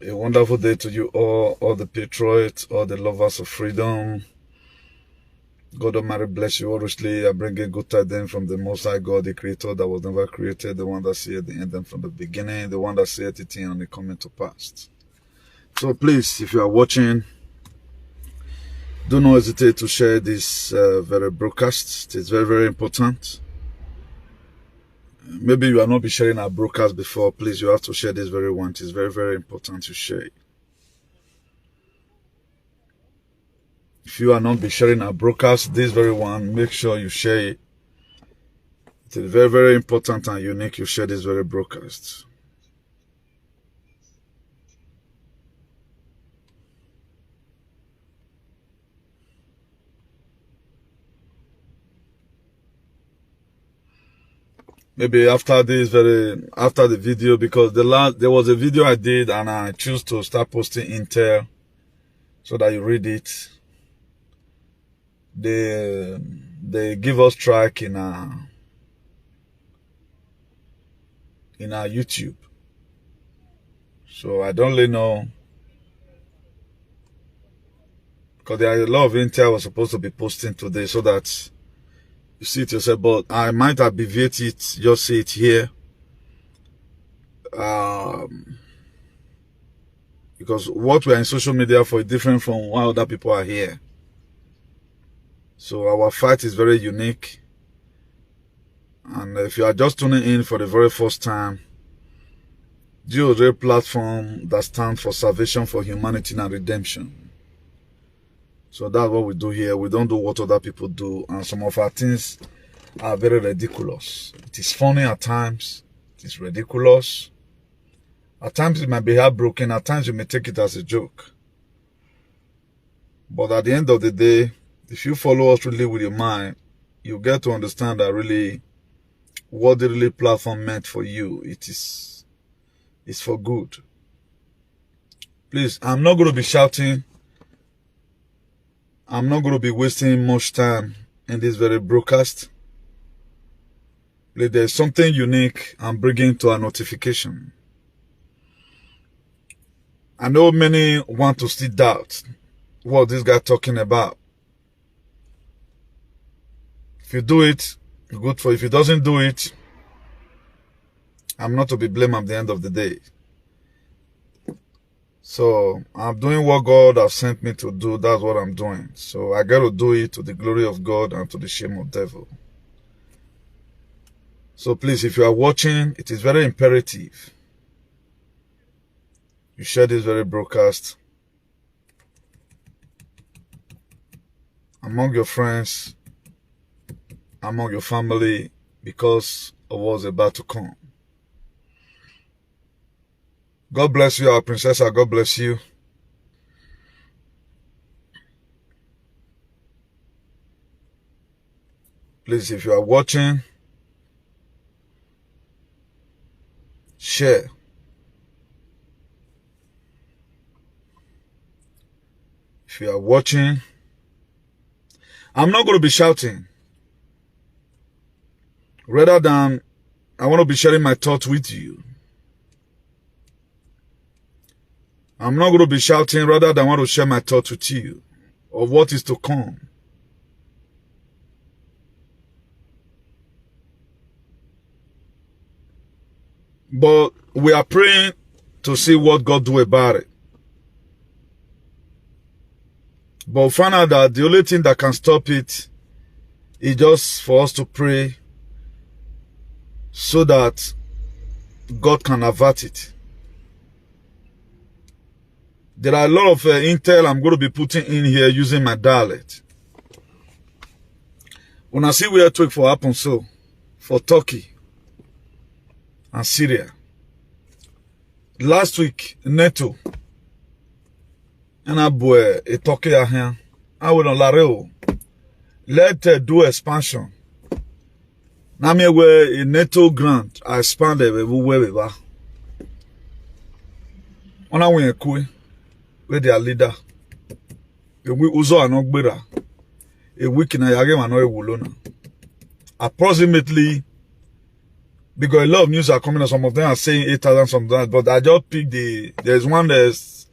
A wonderful day to you all the patriots, all the lovers of freedom. God Almighty bless you richly. I bring a good tidings from the Most High God, the Creator that was never created, the one that said the end from the beginning, the one that said it and it coming to pass. So please, if you are watching, do not hesitate to share this very broadcast. It's very, very important. Maybe you have not been sharing our broadcast before. Please, you have to share this very one. It's very, very important to share it. If you are not be sharing our broadcast, this very one, make sure you share it. It is very, very important and unique you share this very broadcast. Maybe after the video, because there was a video I did and I choose to start posting intel so that you read it. They give us track in our YouTube. So I don't really know, because there are a lot of intel I was supposed to be posting today so that you see it yourself, but I might abbreviate it, just say it here. Because what we are in social media for is different from what other people are here. So our fight is very unique. And if you are just tuning in for the very first time, GOJ platform that stands for salvation for humanity and redemption. So that's what we do here. We don't do what other people do. And some of our things are very ridiculous. It is funny at times. It is ridiculous. At times it might be heartbroken. At times you may take it as a joke. But at the end of the day, if you follow us really with your mind, you get to understand that really what the really platform meant for you. It's for good. Please, I'm not going to be shouting. I'm not going to be wasting much time in this very broadcast. There's something unique I'm bringing to our notification. I know many want to still doubt what this guy talking about. If you do it, good for you. If he doesn't do it, I'm not to be blamed at the end of the day. So I'm doing what God has sent me to do. That's what I'm doing. So I got to do it to the glory of God and to the shame of the devil. So please, if you are watching, it is very imperative you share this very broadcast among your friends, among your family, because of what's about to come. God bless you, our princess. God bless you. Please, if you are watching, share. If you are watching, I'm not going to be shouting. Rather than, I want to be sharing my thoughts with you. I'm not going to be shouting, rather than I want to share my thoughts with you of what is to come. But we are praying to see what God do about it. But we find out that the only thing that can stop it is just for us to pray so that God can avert it. There are a lot of intel I'm going to be putting in here using my dialect. When I see where it took for happen so, for Turkey and Syria. Last week, NATO, and I boy, a Turkey here, I will not lareo. Let do expansion. Now me where a NATO grant, I expanded everywhere. When I went a coup, with their leader, a week uzo anogbera, a week in a yagem and no wulona. Approximately Because a lot of news are coming, and some of them are saying 8,000 something. But I just picked there's one that's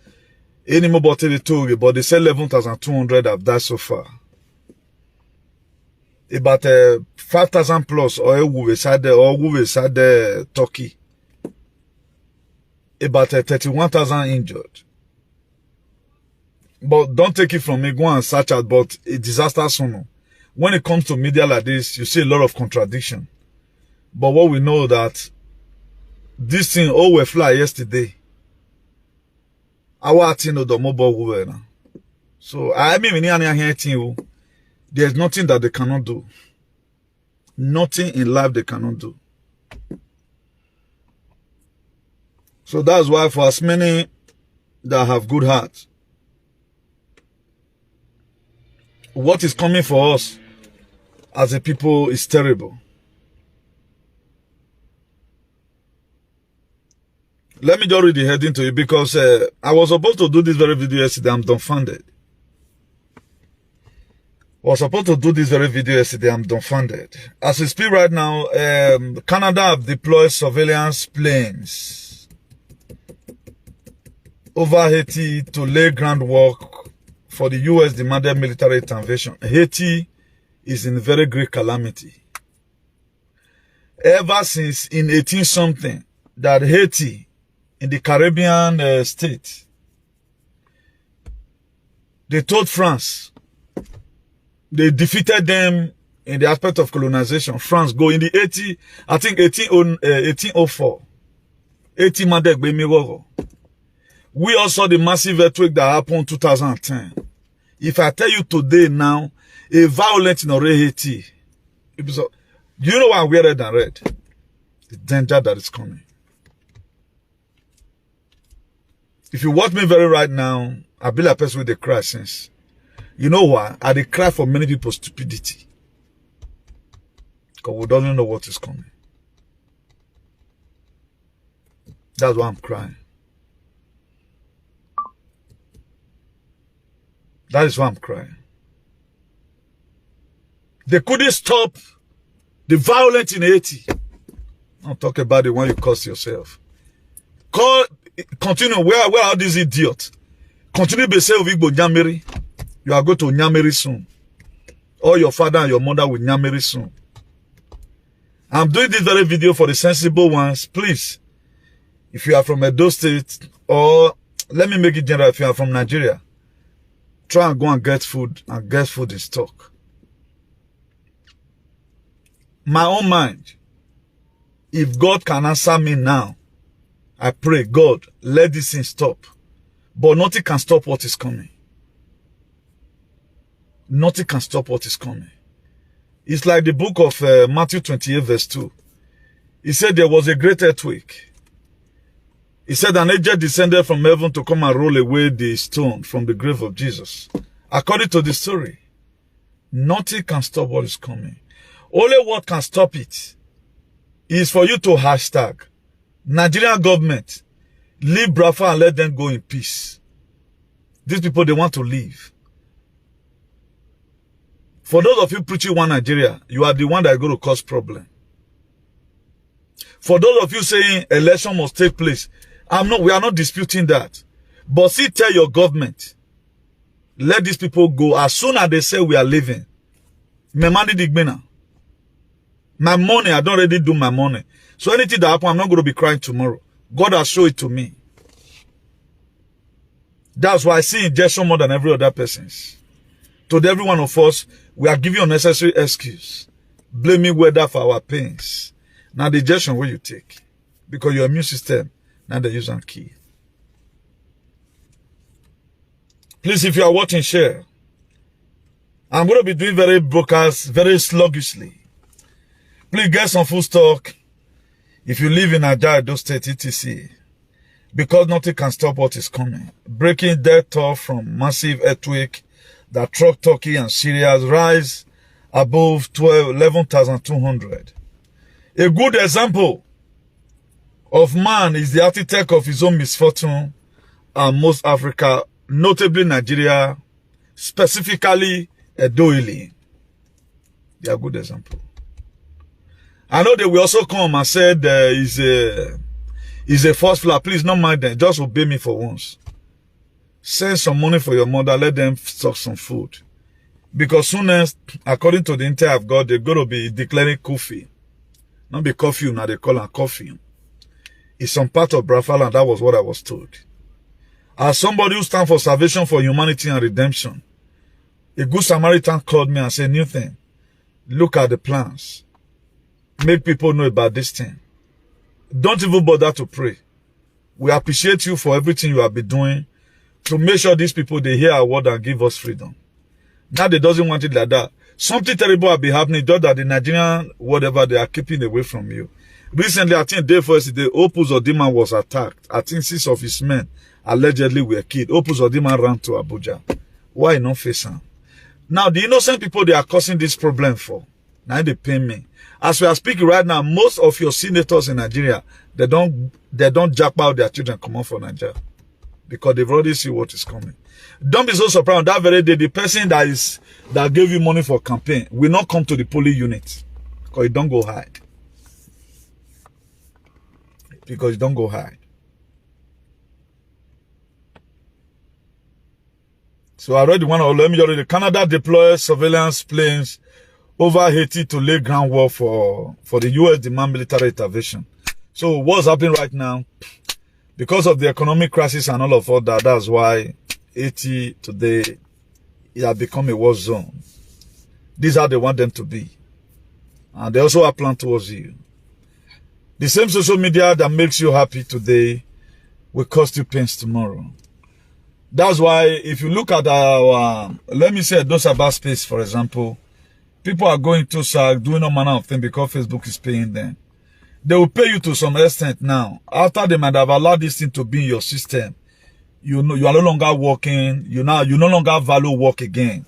any more about 32, but they say 11,200 have died so far. About 5,000 plus or who inside Turkey. About 31,000 injured. But don't take it from me, go and search out, but a disaster soon. When it comes to media like this, you see a lot of contradiction. But what we know that this thing all were fly yesterday. Our thing the mobile now. So I mean there's nothing that they cannot do. Nothing in life they cannot do. So that's why for as many that have good hearts, what is coming for us as a people is terrible. Let me just read the heading to you because I was supposed to do this very video yesterday. I'm dumbfounded. As we speak right now, Canada have deployed surveillance planes over Haiti to lay groundwork for the U.S. demanded military intervention. Haiti is in very great calamity. Ever since in 18-something that Haiti in the Caribbean state, they told France, they defeated them in the aspect of colonization. France go in the 1804. 18 we also saw the massive earthquake that happened in 2010. If I tell you today now, a violent in Haiti, do you know why I'm wearing than red? The danger that is coming. If you watch me very right now, I be like a person with a cry since. You know why? I dey cry for many people's stupidity. Because we don't know what is coming. That's why I'm crying. That is why I'm crying. They couldn't stop the violence in Haiti. I'll talk about the one you caused yourself. Continue. Where are these idiots? Continue to say Vigbo Nyamiri. You are going to Nyamiri soon. Or your father and your mother will Nyamiri soon. I'm doing this very video for the sensible ones. Please, if you are from Edo State, or let me make it general, if you are from Nigeria, try and go and get food in stock. My own mind, if God can answer me now, I pray, God, let this thing stop. But nothing can stop what is coming. Nothing can stop what is coming. It's like the book of Matthew 28 verse 2. He said there was a great earthquake. He said an angel descended from heaven to come and roll away the stone from the grave of Jesus. According to the story, nothing can stop what is coming. Only what can stop it is for you to hashtag Nigerian government, leave Biafra and let them go in peace. These people, they want to leave. For those of you preaching one Nigeria, you are the one that is going to cause problem. For those of you saying election must take place, we are not disputing that. But see, tell your government, let these people go. As soon as they say we are leaving, my money, I don't already do my money. So anything that happens, I'm not going to be crying tomorrow. God has shown it to me. That's why I see injection more than every other person's. To every one of us, we are giving unnecessary excuse. Blaming weather for our pains. Now the injection where you take. Because your immune system, now they use and key. Please, if you are watching, share. I'm going to be doing very broadcast, very sluggishly. Please get some food stock. If you live in Naija Edo State, etc. Because nothing can stop what is coming. Breaking death toll from massive earthquake that struck Turkey and Syria rise above 11,200. A good example of man is the architect of his own misfortune and most Africa, notably Nigeria, specifically Edo. They are a good example. I know they will also come and said is a false flag. Please don't mind them. Just obey me for once. Send some money for your mother. Let them stock some food. Because soon as, according to the intel I've got, they're going to be declaring coffee. Not be coffee, now they call it coffee. It's some part of Biafra, and that was what I was told. As somebody who stands for salvation, for humanity and redemption, a good Samaritan called me and said, new thing, look at the plans. Make people know about this thing. Don't even bother to pray. We appreciate you for everything you have been doing to make sure these people, they hear our word and give us freedom. Now they doesn't want it like that. Something terrible will be happening, just that the Nigerian, whatever, they are keeping away from you. Recently, I think day first, the Opus Odiman was attacked. I think 6 of his men allegedly were killed. Opus Odiman ran to Abuja. Why not face him? Now, the innocent people they are causing this problem for, now they pay me. As we are speaking right now, most of your senators in Nigeria, they don't jack out their children come on for Nigeria. Because they've already seen what is coming. Don't be so surprised. That very day, the person that gave you money for campaign will not come to the polling unit. Because you don't go hide. Because you don't go hide. So I read one of let me already. Canada deploys surveillance planes over Haiti to lay groundwork for the US demand military intervention. So what's happening right now? Because of the economic crisis and all of that, that's why Haiti today it has become a war zone. These are how they want them to be. And they also have planned towards you. The same social media that makes you happy today will cost you pains tomorrow. That's why if you look at our, let me say those about space, for example, people are going to SAG, doing all manner of things because Facebook is paying them. They will pay you to some extent now. After they might have allowed this thing to be in your system, you know you are no longer working. You no longer value work again.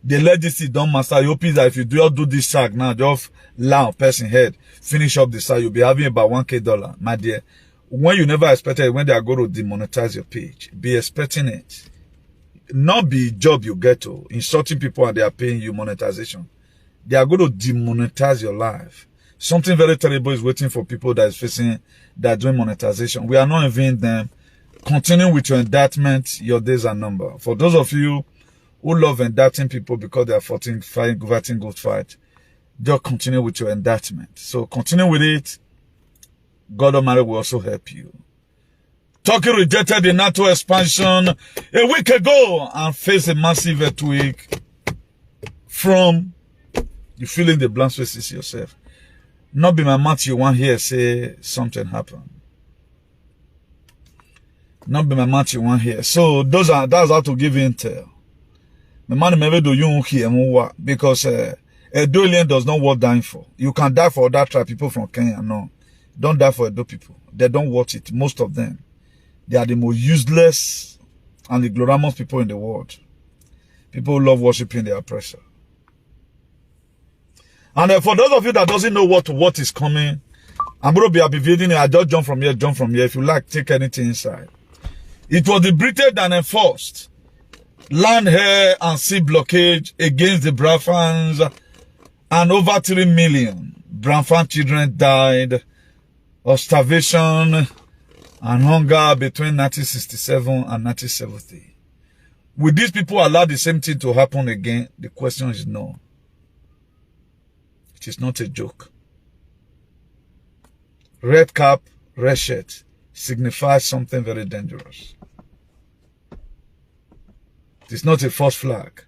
They let this thing done master. You hope that if you do this SAG now, just allow person head, finish up the SAG, you'll be having about $1,000, my dear. When you never expected it, when they are going to demonetize your page, be expecting it. Not be job you get to insulting people and they are paying you monetization. They are going to demonetize your life. Something very terrible is waiting for people that is facing, that are doing monetization. We are not envying them. Continue with your indictment. Your days are numbered. For those of you who love indicting people because they are fighting good fight, just continue with your indictment. So continue with it. God Almighty will also help you. Turkey rejected the NATO expansion a week ago and faced a massive earthquake from, you fill in the blank spaces yourself. Not be my mouth you want here say something happened. Not be my mouth you want here. So that's how to give intel. The man never do you hear more because a alien does not worth dying for. You can die for other tribe people from Kenya. No. Don't die for Edo people. They don't watch it. Most of them. They are the most useless and ignoramus people in the world. People who love worshiping their oppressor. And for those of you that doesn't know what is coming, I'm going to be abbreviating it. I just jump from here. If you like, take anything inside. It was the British that enforced land, air, and sea blockade against the Biafrans, and over 3 million Biafran children died of starvation and hunger between 1967 and 1970. Will these people allow the same thing to happen again? The question is no. It is not a joke. Red cap, red shirt signifies something very dangerous. It is not a false flag.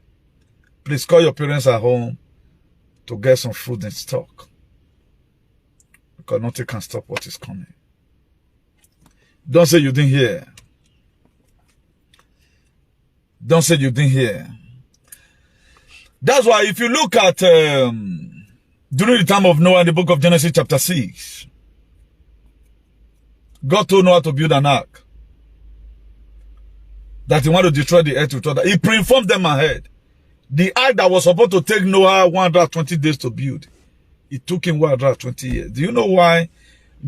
Please call your parents at home to get some food in stock. Because nothing can stop what is coming. Don't say you didn't hear. Don't say you didn't hear. That's why if you look at during the time of Noah in the book of Genesis chapter 6, God told Noah to build an ark. That he wanted to destroy the earth with water. He pre-informed them ahead. The ark that was supposed to take Noah 120 days to build, it took him 120 years. Do you know why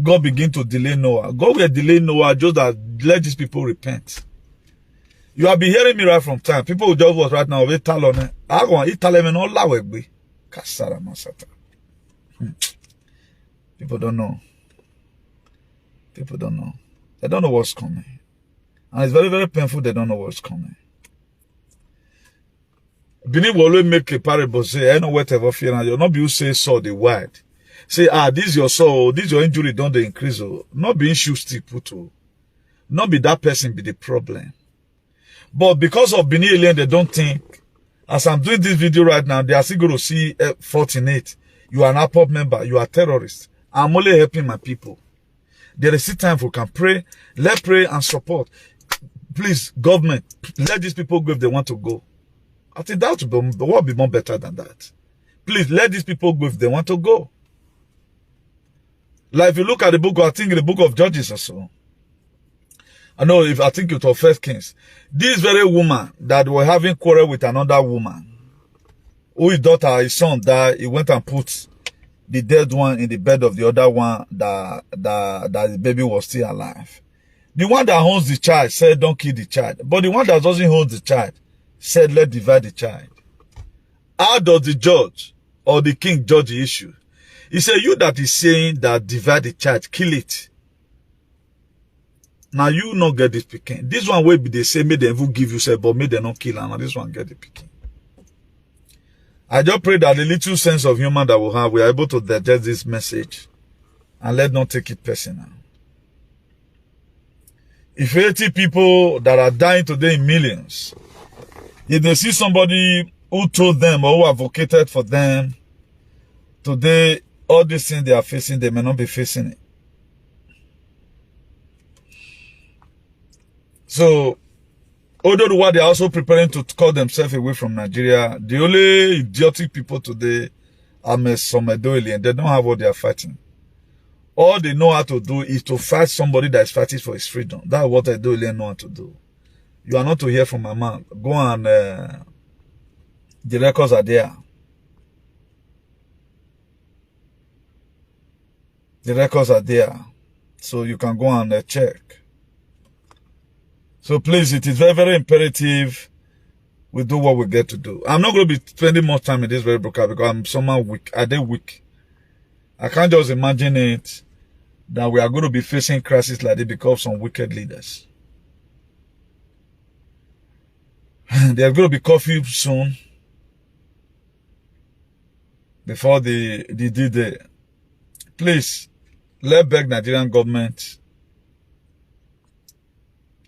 God began to delay Noah? God will delay Noah just that let these people repent. You have been hearing me right from time. People who just was right now, they tell on it. I want to tell them no lie. People don't know. People don't know. They don't know what's coming. And it's very, very painful. They don't know what's coming. Benin will always make a parable say, I know whatever fear, and you'll not be who say so the word. Say, this is your soul, this is your injury, don't they increase. Not being shoe stick put. Not be that person be the problem. But because of Benin alien, they don't think, as I'm doing this video right now, they are still going to see 14-8. You are an APOP member, you are a terrorist. I'm only helping my people. There is still time for can pray. Let's pray and support. Please, government, let these people go if they want to go. I think that would be more better than that. Please, let these people go if they want to go. Like if you look at the book, I think in the book of Judges or so. I think it was First Kings. This very woman that were having quarrel with another woman, whose daughter, his son died, he went and put the dead one in the bed of the other one that the baby was still alive. The one that owns the child said, don't kill the child. But the one that doesn't own the child said, let's divide the child. How does the judge or the king judge the issue? He said, you that is saying that divide the child, kill it. Now you not get this picking. This one will be the same, may they even give you say, but may they not kill, and now this one get the picking. I just pray that the little sense of humor that we have, we are able to digest this message and let not take it personal. If 80 people that are dying today in millions, if they see somebody who told them or who advocated for them, today, all these things they are facing, they may not be facing it. So, although the world they are also preparing to call themselves away from Nigeria, the only idiotic people today are some Edo alien. They don't have what they are fighting. All they know how to do is to fight somebody that is fighting for his freedom. That's what Edo alien know how to do. You are not to hear from my mouth. Go and the records are there. The records are there. So you can go and check. So please, it is very, very imperative we do what we get to do. I'm not going to be spending more time in this very broadcast because I'm somehow weak. I did weak. I can't just imagine it that we are going to be facing crisis like this because of some wicked leaders. There's going to be curfew soon. Before the D-Day. Please, let's beg Nigerian government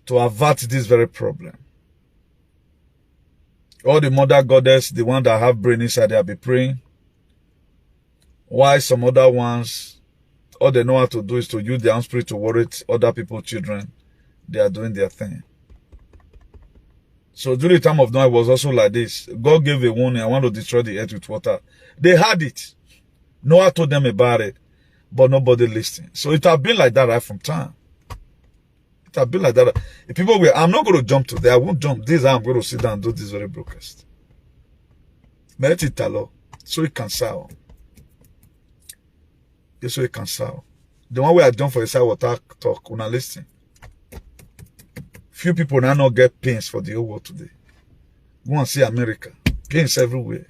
to avert this very problem. All the mother goddess, the one that have brain inside, they'll be praying. Why some other ones, all they know how to do is to use their own spirit to worry other people's children. They are doing their thing. So during the time of Noah, it was also like this. God gave a warning, I want to destroy the earth with water. They had it. Noah told them about it, but nobody listened. So it has been like that right from time. It has been like that. If people were, I'm not going to jump to there. I won't jump. This is how I'm going to sit down and do this very broadcast. Let it tell so it can sound. So it can sound. The one where I jump for a side water talk, when I listen. Few people now not get pains for the whole world today. Go and see America. Pains everywhere.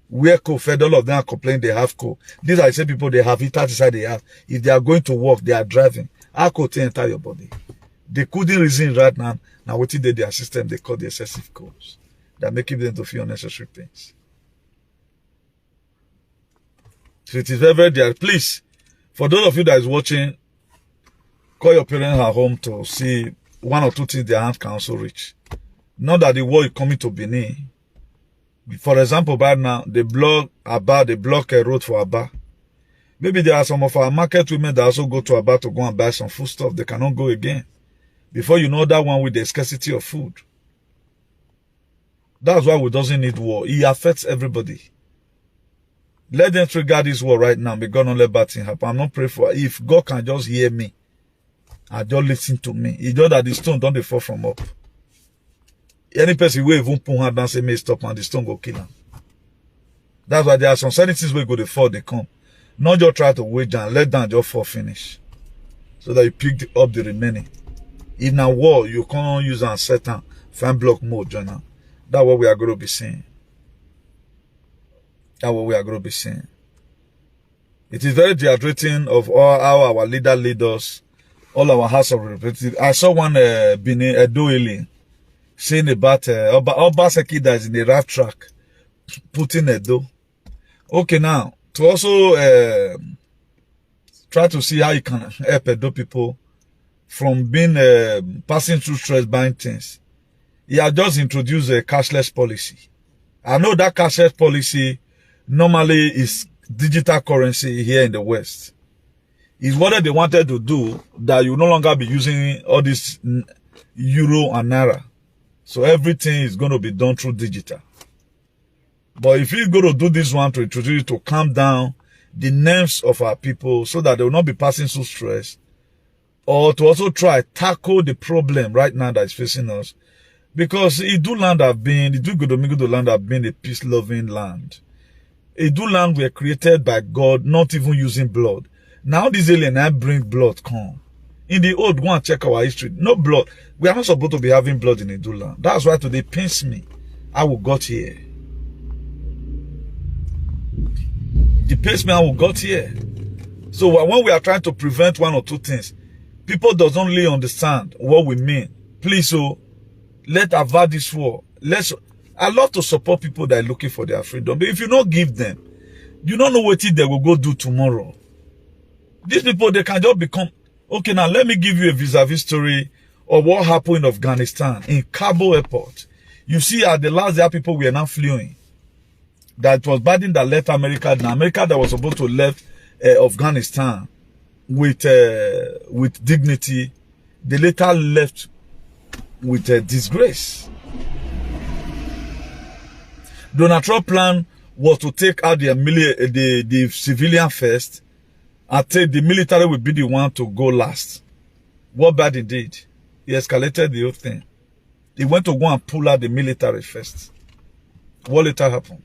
Where co-fed, all of them are complaining they have co. These are the same people they have it inside they have. If they are going to work, they are driving. How could they enter your body? They couldn't reason right now. Now what did their system they call the excessive codes that make them to feel unnecessary pains. So it is very, very dear. Please, for those of you that is watching, call your parents at home to see one or two things their hand can also reach. Not that the war is coming to Benin. For example, right now, they block Aba, they block a road for Aba. Maybe there are some of our market women that also go to Aba to go and buy some food stuff. They cannot go again. Before you know that one with the scarcity of food. That's why we doesn't need war. It affects everybody. Let them trigger this war right now. May God not let bad things happen. I'm not praying for it. If God can just hear me and just listen to me. It's just that the stone don't fall from up. Any person will even put hand down and say, may stop and the stone go kill him. That's why there are some certain things where go to fall, they come. Not just try to wait down, let down just fall finish. So that you pick up the remaining. If now war, you can't use and set down, fan block mode, journal. That's what we are going to be seeing. That's what we are going to be seeing. It is very dehydrating of all how our leader lead us, all our House of Representatives. I saw one Benin Edo saying about Obaseki that is in the right track, putting Edo. Okay, now, to also try to see how you can help Edo people from being passing through stress buying things. He has just introduced a cashless policy. I know that cashless policy normally is digital currency here in the West. It's what they wanted to do, that you no longer be using all this euro and naira. So everything is going to be done through digital. But if you're going to do this one to introduce it to calm down the nerves of our people so that they will not be passing through stress, or to also try tackle the problem right now that is facing us. Because Idu land have been, Idu Godomigodo land have been a peace-loving land. Idu land were created by God, not even using blood. Now these aliens now bring blood come. In the old, go and check our history. No blood. We are not supposed to be having blood in Idu land. That's why today pains me how we got here. It pains me how we got here. So when we are trying to prevent one or two things, people doesn't really understand what we mean. Please, so let's avert this war. I love to support people that are looking for their freedom. But if you don't give them, you don't know what they will go do tomorrow. These people, they can just become... Okay, now let me give you a vis-a-vis story of what happened in Afghanistan, in Kabul airport. You see, at the last day, people were not fleeing. That was Biden that left America. Now, America that was supposed to left Afghanistan with dignity, they later left with disgrace. Donald Trump's plan was to take out the civilian first, and take the military will be the one to go last. What Biden did, he escalated the whole thing. He went to go and pull out the military first. What later happened?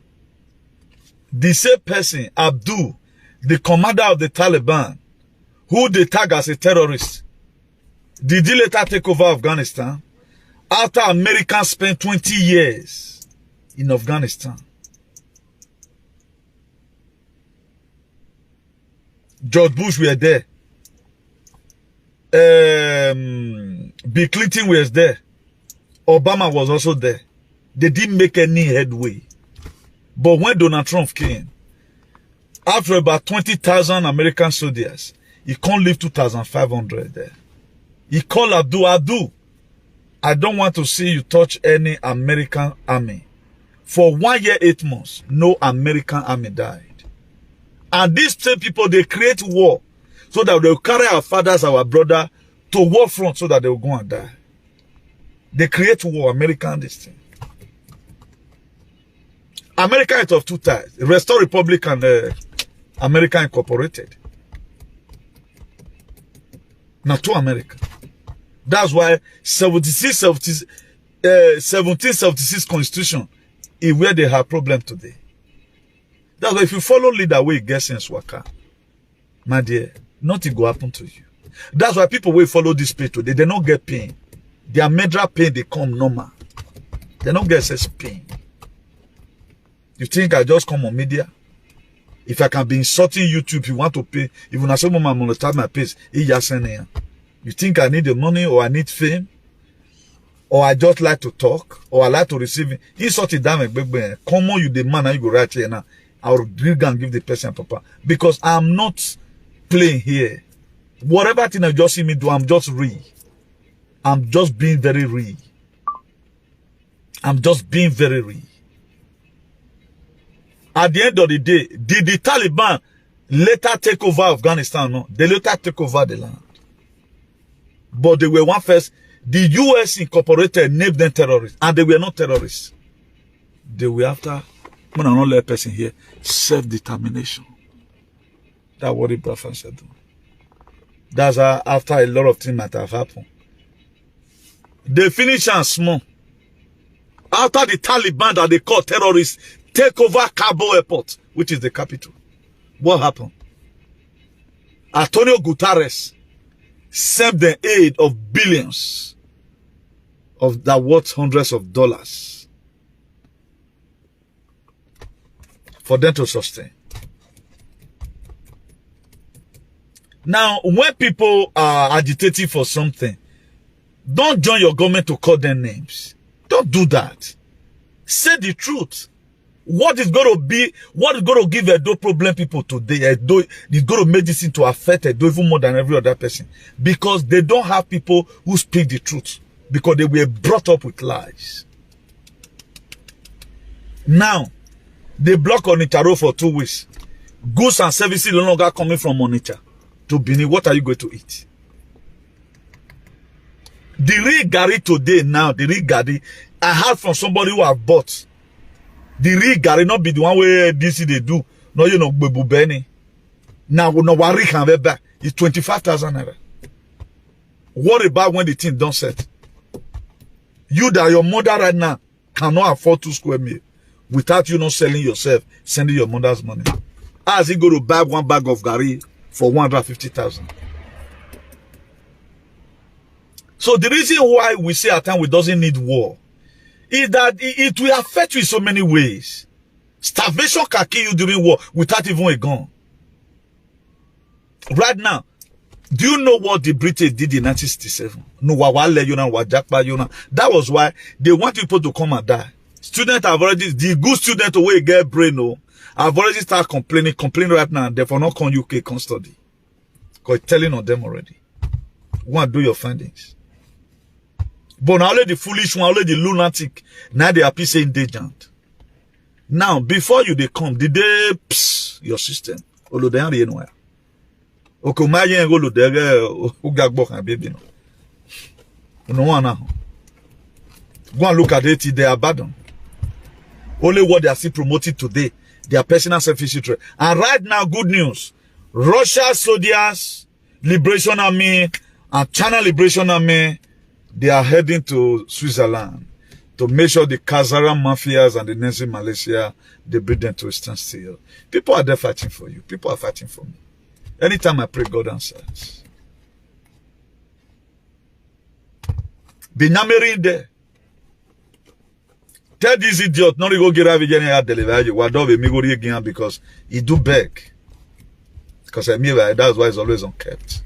The same person, Abdul, the commander of the Taliban, who they tag as a terrorist, did he later take over Afghanistan? After Americans spent 20 years in Afghanistan. George Bush were there. Bill Clinton was there. Obama was also there. They didn't make any headway. But when Donald Trump came, after about 20,000 American soldiers, he can't leave 2,500 there. He called Abdul, I don't want to see you touch any American army. For 1 year, 8 months, no American army died. And these same people, they create war so that they'll carry our fathers, our brother to war front so that they'll go and die. They create war, American this thing. America is of two types. Restore Republic and America Incorporated. Now to America. That's why 1776 Constitution is where they have problem today. That's why if you follow leader way gets in Swaka, my dear, nothing will happen to you. That's why people will follow this pay today. They don't get pain. Their mental pain, they come normal. They don't get such pain. You think I just come on media? If I can be insulting YouTube, you want to pay. Even as someone I'm gonna monetize my page, you think I need the money or I need fame? Or I just like to talk, or I like to receive it. Insult it down, come on, you the man and you go right here now. I'll go and give the person papa. Because I'm not playing here. Whatever thing I just see me do, I'm just real. I'm just being very real. I'm just being very real. At the end of the day, did the Taliban later take over Afghanistan? No, they later take over the land. But they were one first. The US Incorporated named them terrorists, and they were not terrorists. They were after, when I'm not let person here, self-determination. That's what the Prophet said. That's after a lot of things might have happened. They finish and small. After the Taliban that they call terrorists take over Kabul airport, which is the capital. What happened? Antonio Guterres sent the aid of billions of that worth hundreds of dollars for them to sustain. Now, when people are agitating for something, don't join your government to call them names. Don't do that. Say the truth. What is going to give Edo problem people today? Edo is going to make this thing to affect Edo even more than every other person. Because they don't have people who speak the truth. Because they were brought up with lies. Now, they block Onitsha Road for 2 weeks. Goods and services no longer coming from Onitsha to Benin. What are you going to eat? The real Gary today now, the real Gary, I heard from somebody who have bought. The real Gary not be the one where this they do. No, you know, Bebu Benny. Now, no worry can be back. It's 25,000 naira. What about when the thing don't set? You that your mother right now cannot afford 2 square meals without you not selling yourself, sending your mother's money. How is he going to buy 1 bag of Gary for 150,000? So the reason why we say at times we doesn't need war is that it will affect you in so many ways. Starvation can kill you during war without even a gun. Right now, do you know what the British did in 1967? No, that was why they want people to come and die. Students have already, the good students who get brain, have already started complaining right now, and therefore not come UK come study. Because it's telling on them already. Go and do your findings. But now only the foolish one, only the lunatic, now they are saying indigent. Now, before you they come, did they your system? Olo they are anywhere. Okay, my young go there ugagbo can baby no. No one now. Go and look at it, they are abandoned. Only what they are still promoting today, their personal selfish interest. And right now, good news. Russia soldiers, Liberation Army, and China Liberation Army, they are heading to Switzerland to make sure the Kazara mafias and the Nazi Malaysia, they bring them to a standstill. People are there fighting for you. People are fighting for me. Anytime I pray, God answers. Binyamiri there. Tell this idiot not to go get a deliver you. Why don't we go again because he do beg. Because I mean that's why it's always unkept.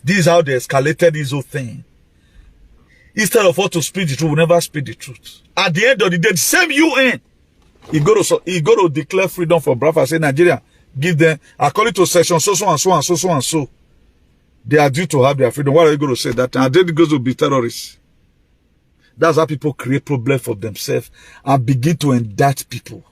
This is how they escalated this whole thing. Instead of us to speak the truth, we never speak the truth. At the end of the day, the same UN, he go to declare freedom for Biafra. Say Nigeria, give them according to section so and so and so and so. They are due to have their freedom. What are you going to say that? And then it goes to be terrorists. That's how people create problems for themselves and begin to indict people.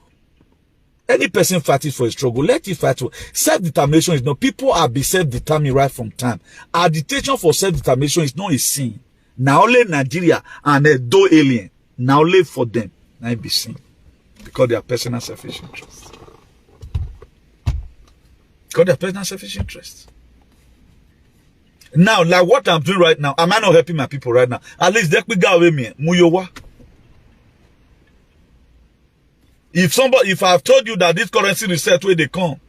Any person fighting for a struggle, let it fight for self-determination. Is not people are be self-determined right from time. Agitation for self-determination is not a sin. Now only Nigeria and Edo alien. Now only for them. Now it be sin. Because they are personal selfish interests. Because they are personal selfish interests. Now, like what I'm doing right now, am I not helping my people right now? At least they could go away me. Muyowa. If I've told you that this currency reset where they come,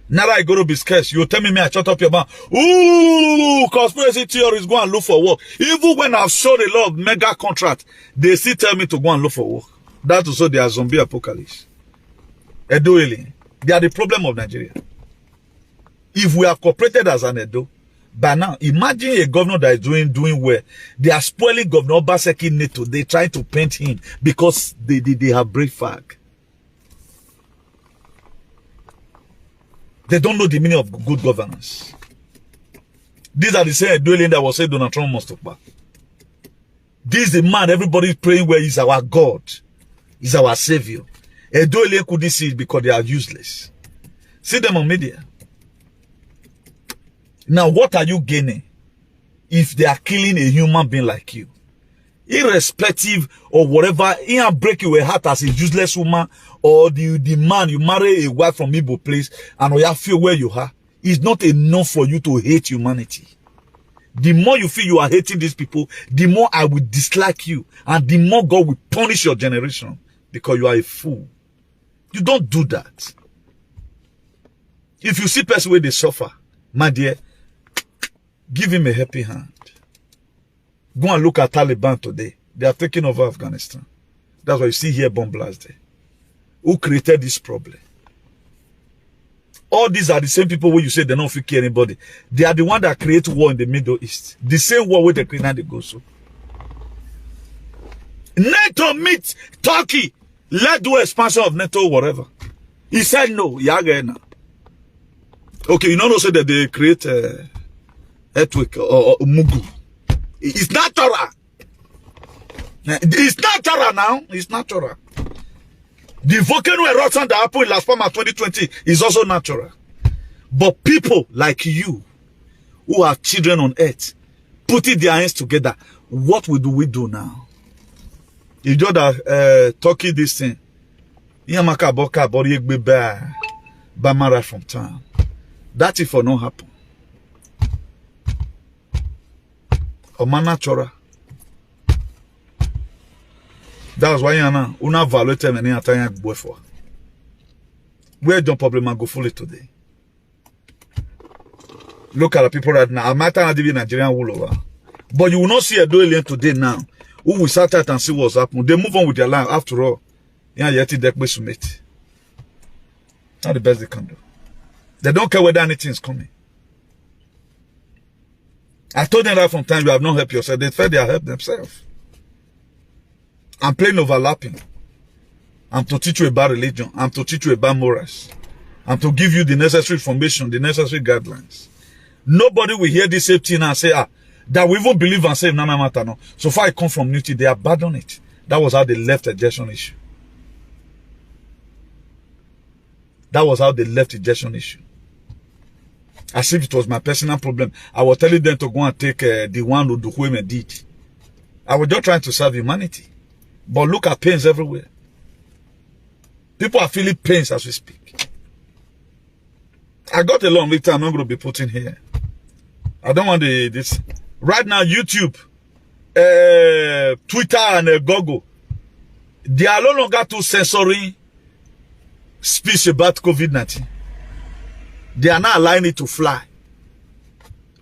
now I go to be scarce, you tell me I shut up your mouth. Ooh, conspiracy theories go and look for work. Even when I've shown a lot of mega contracts, they still tell me to go and look for work. That's also their zombie apocalypse. Edo alien. They are the problem of Nigeria. If we have cooperated as an Edo, by now, imagine a governor that is doing well. They are spoiling Governor Obaseki Neto. They try to paint him because they have brave fag. They don't know the meaning of good governance. These are the same dwelling that was said Donald Trump must talk back. This is the man everybody is praying where he's our God. He's our savior. Edoele couldn't see it because they are useless. See them on media. Now, what are you gaining if they are killing a human being like you? Irrespective of whatever, he break your heart as a useless woman or the man you marry a wife from Igbo place and you feel where you are. It's not enough for you to hate humanity. The more you feel you are hating these people, the more I will dislike you and the more God will punish your generation because you are a fool. You don't do that. If you see person where they suffer, my dear, give him a happy hand. Go and look at Taliban today. They are taking over Afghanistan. That's why you see here bomb blast there. Who created this problem? All these are the same people where you say they don't fit kill anybody. They are the one that create war in the Middle East. The same war where they create now they go so. NATO meet Turkey. Let's do expansion of NATO, whatever. He said no. Now. Okay, you know say that they create earthquake or mugu. It's natural. It's natural now. It's natural. The volcano eruption that happened in Las Palmas 2020 is also natural. But people like you, who are children on earth, putting their hands together, what we do now? You know that Turkey this thing. Yamaka boka body Bamara from town. That if for no happen. Oma natural. That's why yana una value many atanya boy for. Where don't problem go fully today? Look at the people right now. I'm not even Nigerian wool over. But you will not see a alien today now. Who will start out and see what's happening. They move on with their life after all. Yeah, yet they submit. Not the best they can do. They don't care whether anything is coming. I told them right from time you have not helped yourself. They felt they have helped themselves. I'm playing overlapping. I'm to teach you about religion. I'm to teach you about morals. I'm to give you the necessary information, the necessary guidelines. Nobody will hear this same thing and say, that we even believe and say, no matter no. So far I come from Newty, they abandoned it. That was how they left the ejection issue. That was how they left the ejection issue. As if it was my personal problem. I was telling them to go and take the one who Duhueme did. I was just trying to serve humanity. But look at pains everywhere. People are feeling pains as we speak. I got a long later I'm not going to be putting here. I don't want this. Right now, YouTube, Twitter, and Google, they are no longer too censoring speech about COVID-19. They are not allowing it to fly.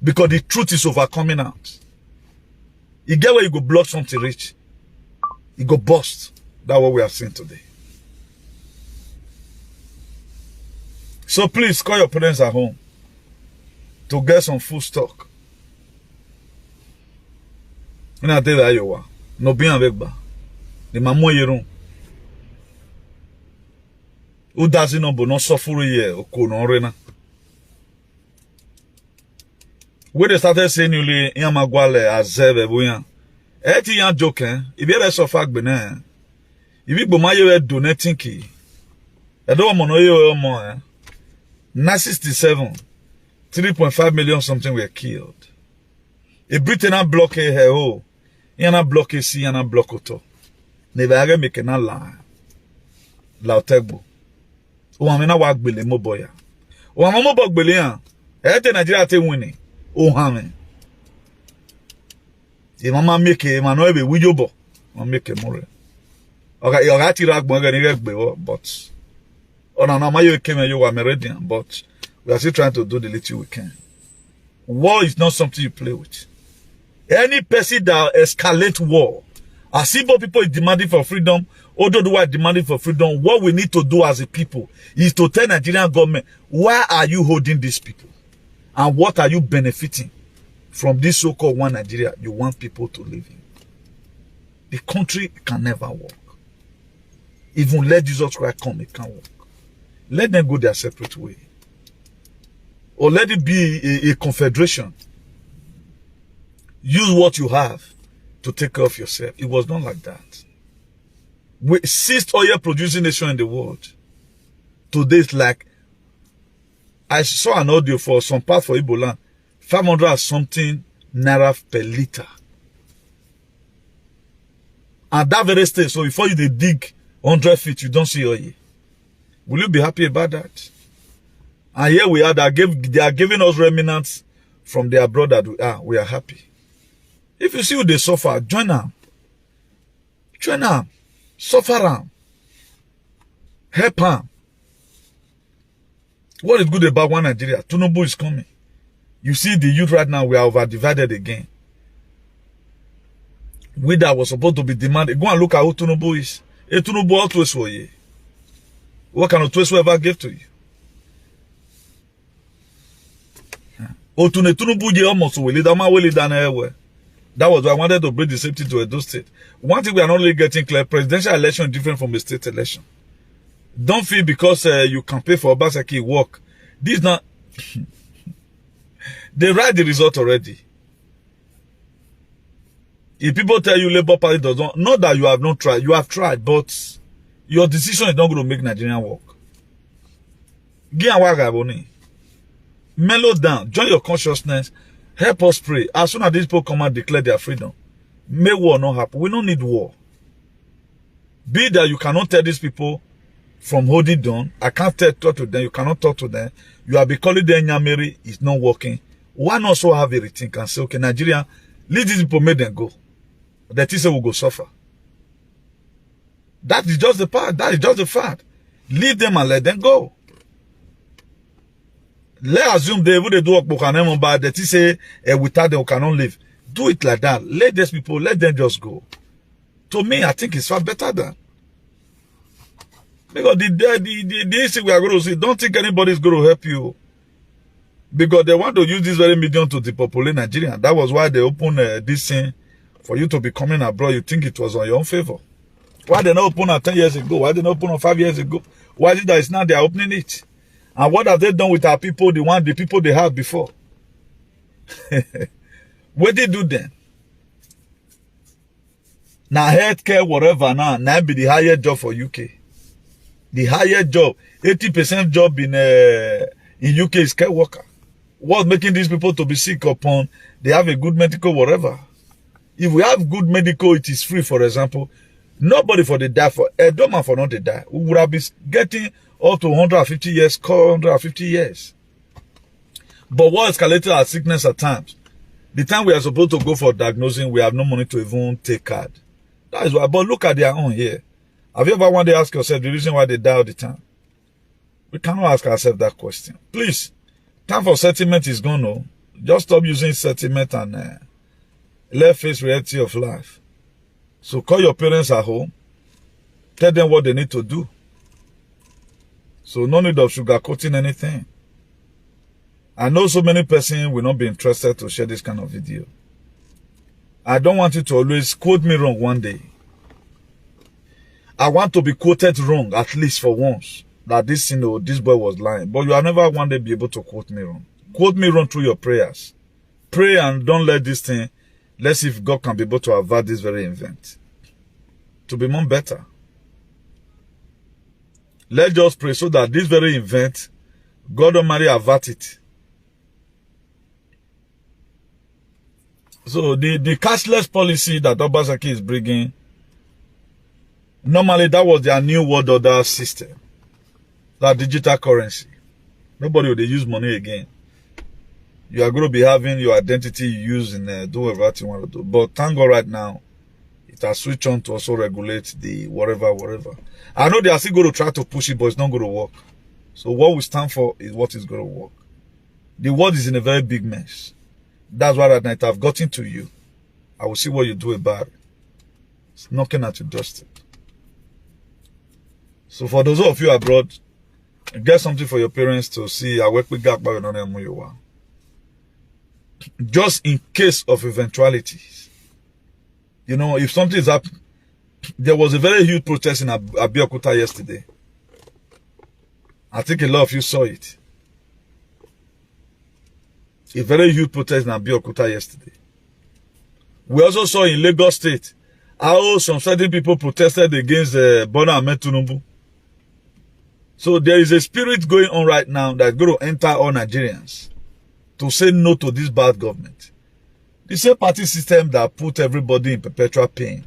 Because the truth is overcoming out. You get where you go block something rich. You go bust. That's what we have seen today. So please call your parents at home to get some food stock. Ina tell that you no be avec ba. The maman yeron. Who doesn't know but no suffer here oko no rena. When they started saying you le yamagwale azeve buyan. Eti yan joke if you suffer gbene. If you go maye donating ki. I don't want to know more. 967, 3.5 million something were killed. A Britain block a hell, yana block a sea, yana block auto. Never make a lie. Lautegbo. O amena wag bele mo boya. O amamo bog bele yan. Ete Nigeria te winning. O hame. E mama make a man ebe wijobo. Mama make a more. Okay, you got to rag but. Oh no, no, you came and you were Meridian, but we are still trying to do the little we can. War is not something you play with. Any person that escalates war, as Igbo people is demanding for freedom, although the white demanding for freedom, what we need to do as a people is to tell Nigerian government, why are you holding these people? And what are you benefiting from this so-called one Nigeria you want people to live in? The country can never work. Even let Jesus Christ come, it can't work. Let them go their separate way. Or let it be a confederation. Use what you have to take care of yourself. It was not like that. We sixth oil producing nation in the world. Today it's like, I saw an audio for some part for Igbo land, 500 or something naira per liter. And that very stage, so before you dig 100 feet, you don't see oil. Will you be happy about that? And here we are, they are giving us remnants from their brother. We are happy. If you see who they suffer, join them. Join them. Suffer them. Help them. What is good about one Nigeria? Tinubu is coming. You see the youth right now, we are over-divided again. We that was supposed to be demanded. Go and look at who Tinubu is. Tinubu always for you. What kind of twist will ever give to you? Otune Tunubuje almost will lead That was why I wanted to bring the safety to Edo State. One thing we are not really getting clear, presidential election is different from a state election. Don't feel because you campaign for Obaseki work. This not they write the result already. If people tell you Labour Party does not that you have not tried, you have tried, but your decision is not going to make Nigerian work. Mellow down, join your consciousness, help us pray. As soon as these people come and declare their freedom, may war not happen. We don't need war. Be that you cannot tell these people from holding down. I can't talk to them. You cannot talk to them. You have been calling them Nyameri. It's not working. Why not so have a rethink and say, okay, Nigeria, leave these people, make them go. The teacher will go suffer. That is just the part. That is just the fact. Leave them and let them go. Let's assume they would do work, but the teacher without them cannot live. Do it like that. Let these people, let them just go. To me, I think it's far better than. Because the issue we are going to see, don't think anybody is going to help you. Because they want to use this very medium to depopulate Nigeria. That was why they opened this thing for you to be coming abroad. You think it was on your own favor. Why they not open it 10 years ago? Why they not open it 5 years ago? Why is it that it's now they are opening it? And what have they done with our people, the people they had before? What they do then? Now healthcare, whatever, now be the highest job for UK. The highest job, 80% job in UK is care worker. What's making these people to be sick upon? They have a good medical, whatever. If we have good medical, it is free, for example. Nobody for the die for a man for not the die. We would have been getting up to 150 years, 150 years. But what escalated our sickness at times? The time we are supposed to go for diagnosing, we have no money to even take card. That is why. But look at their own here. Have you ever one day asked yourself the reason why they die all the time? We cannot ask ourselves that question. Please, time for settlement is gone. No, just stop using sentiment and let face reality of life. So call your parents at home. Tell them what they need to do. So no need of sugarcoating anything. I know so many persons will not be interested to share this kind of video. I don't want you to always quote me wrong one day. I want to be quoted wrong, at least for once, that this, this boy was lying. But you will never one day be able to quote me wrong. Quote me wrong through your prayers. Pray and don't let this thing, let's see if God can be able to avert this very event. To be more better. Let's just pray so that this very event, God Almighty avert it. So the cashless policy that Obaseki is bringing, normally that was their new world order system. That digital currency. Nobody will use money again. You are going to be having your identity you use in do whatever you want to do. But thank God right now, it has switched on to also regulate the whatever. I know they are still going to try to push it, but it's not going to work. So what we stand for is what is going to work. The world is in a very big mess. That's why right now I've gotten to you. I will see what you do about it. It's knocking at your doorstep. So for those of you abroad, get something for your parents to see. I work with God. Just in case of eventualities. You know, if something is happening, there was a very huge protest in Abeokuta yesterday. I think a lot of you saw it. A very huge protest in Abeokuta yesterday. We also saw in Lagos State how some certain people protested against Bola Ahmed Tinubu. So there is a spirit going on right now that's going to enter all Nigerians to say no to this bad government. The same party system that put everybody in perpetual pain.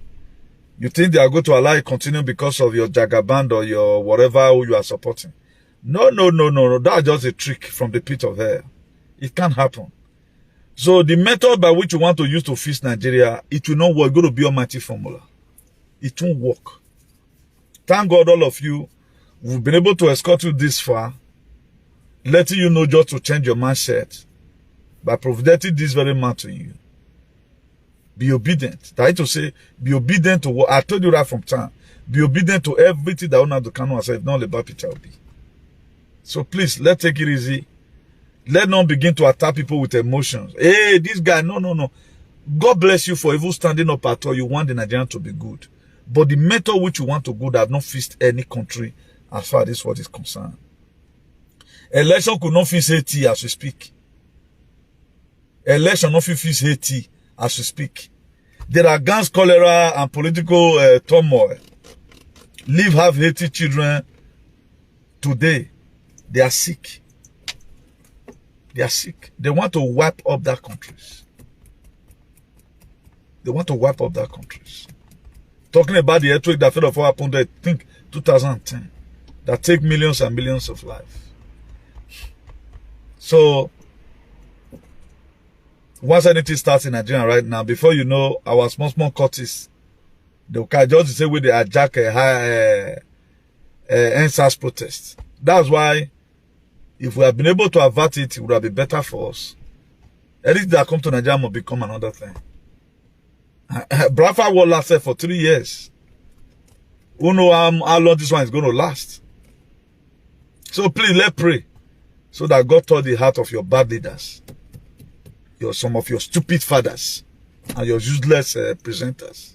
You think they are going to allow it continue because of your jagaband or your whatever who you are supporting? No. That's just a trick from the pit of hell. It can't happen. So the method by which you want to use to fix Nigeria, it will not work. It's going to be almighty formula. It won't work. Thank God all of you, we've been able to escort you this far, letting you know just to change your mindset by providing this very man to you. Be obedient. I to say, be obedient to what I told you right from time. Be obedient to everything that Onadu Kanu has said, not about Peter Obi. So please, let's take it easy. Let not begin to attack people with emotions. Hey, this guy, no, no, no. God bless you for even standing up at all. You want the Nigerian to be good. But the method which you want to go have not fixed any country as far as this what is concerned. Election could not fix Haiti as we speak. Election not fix Haiti as we speak. There are gangs, cholera, and political turmoil. Leave half Haiti children today. They are sick. They are sick. They want to wipe up their countries. They want to wipe up their countries. Talking about the earthquake that fell off happened, I think, 2010. That take millions and millions of lives. So, once anything starts in Nigeria right now, before you know, our small courts, they can just say where they hijack a high NSAS protest. That's why, if we have been able to avert it, it would have been better for us. Anything that come to Nigeria will become another thing. Brafa war lasted for 3 years. Who know how long this one is going to last? So please, let's pray. So that God touch the heart of your bad leaders. Some of your stupid fathers. And your useless presenters.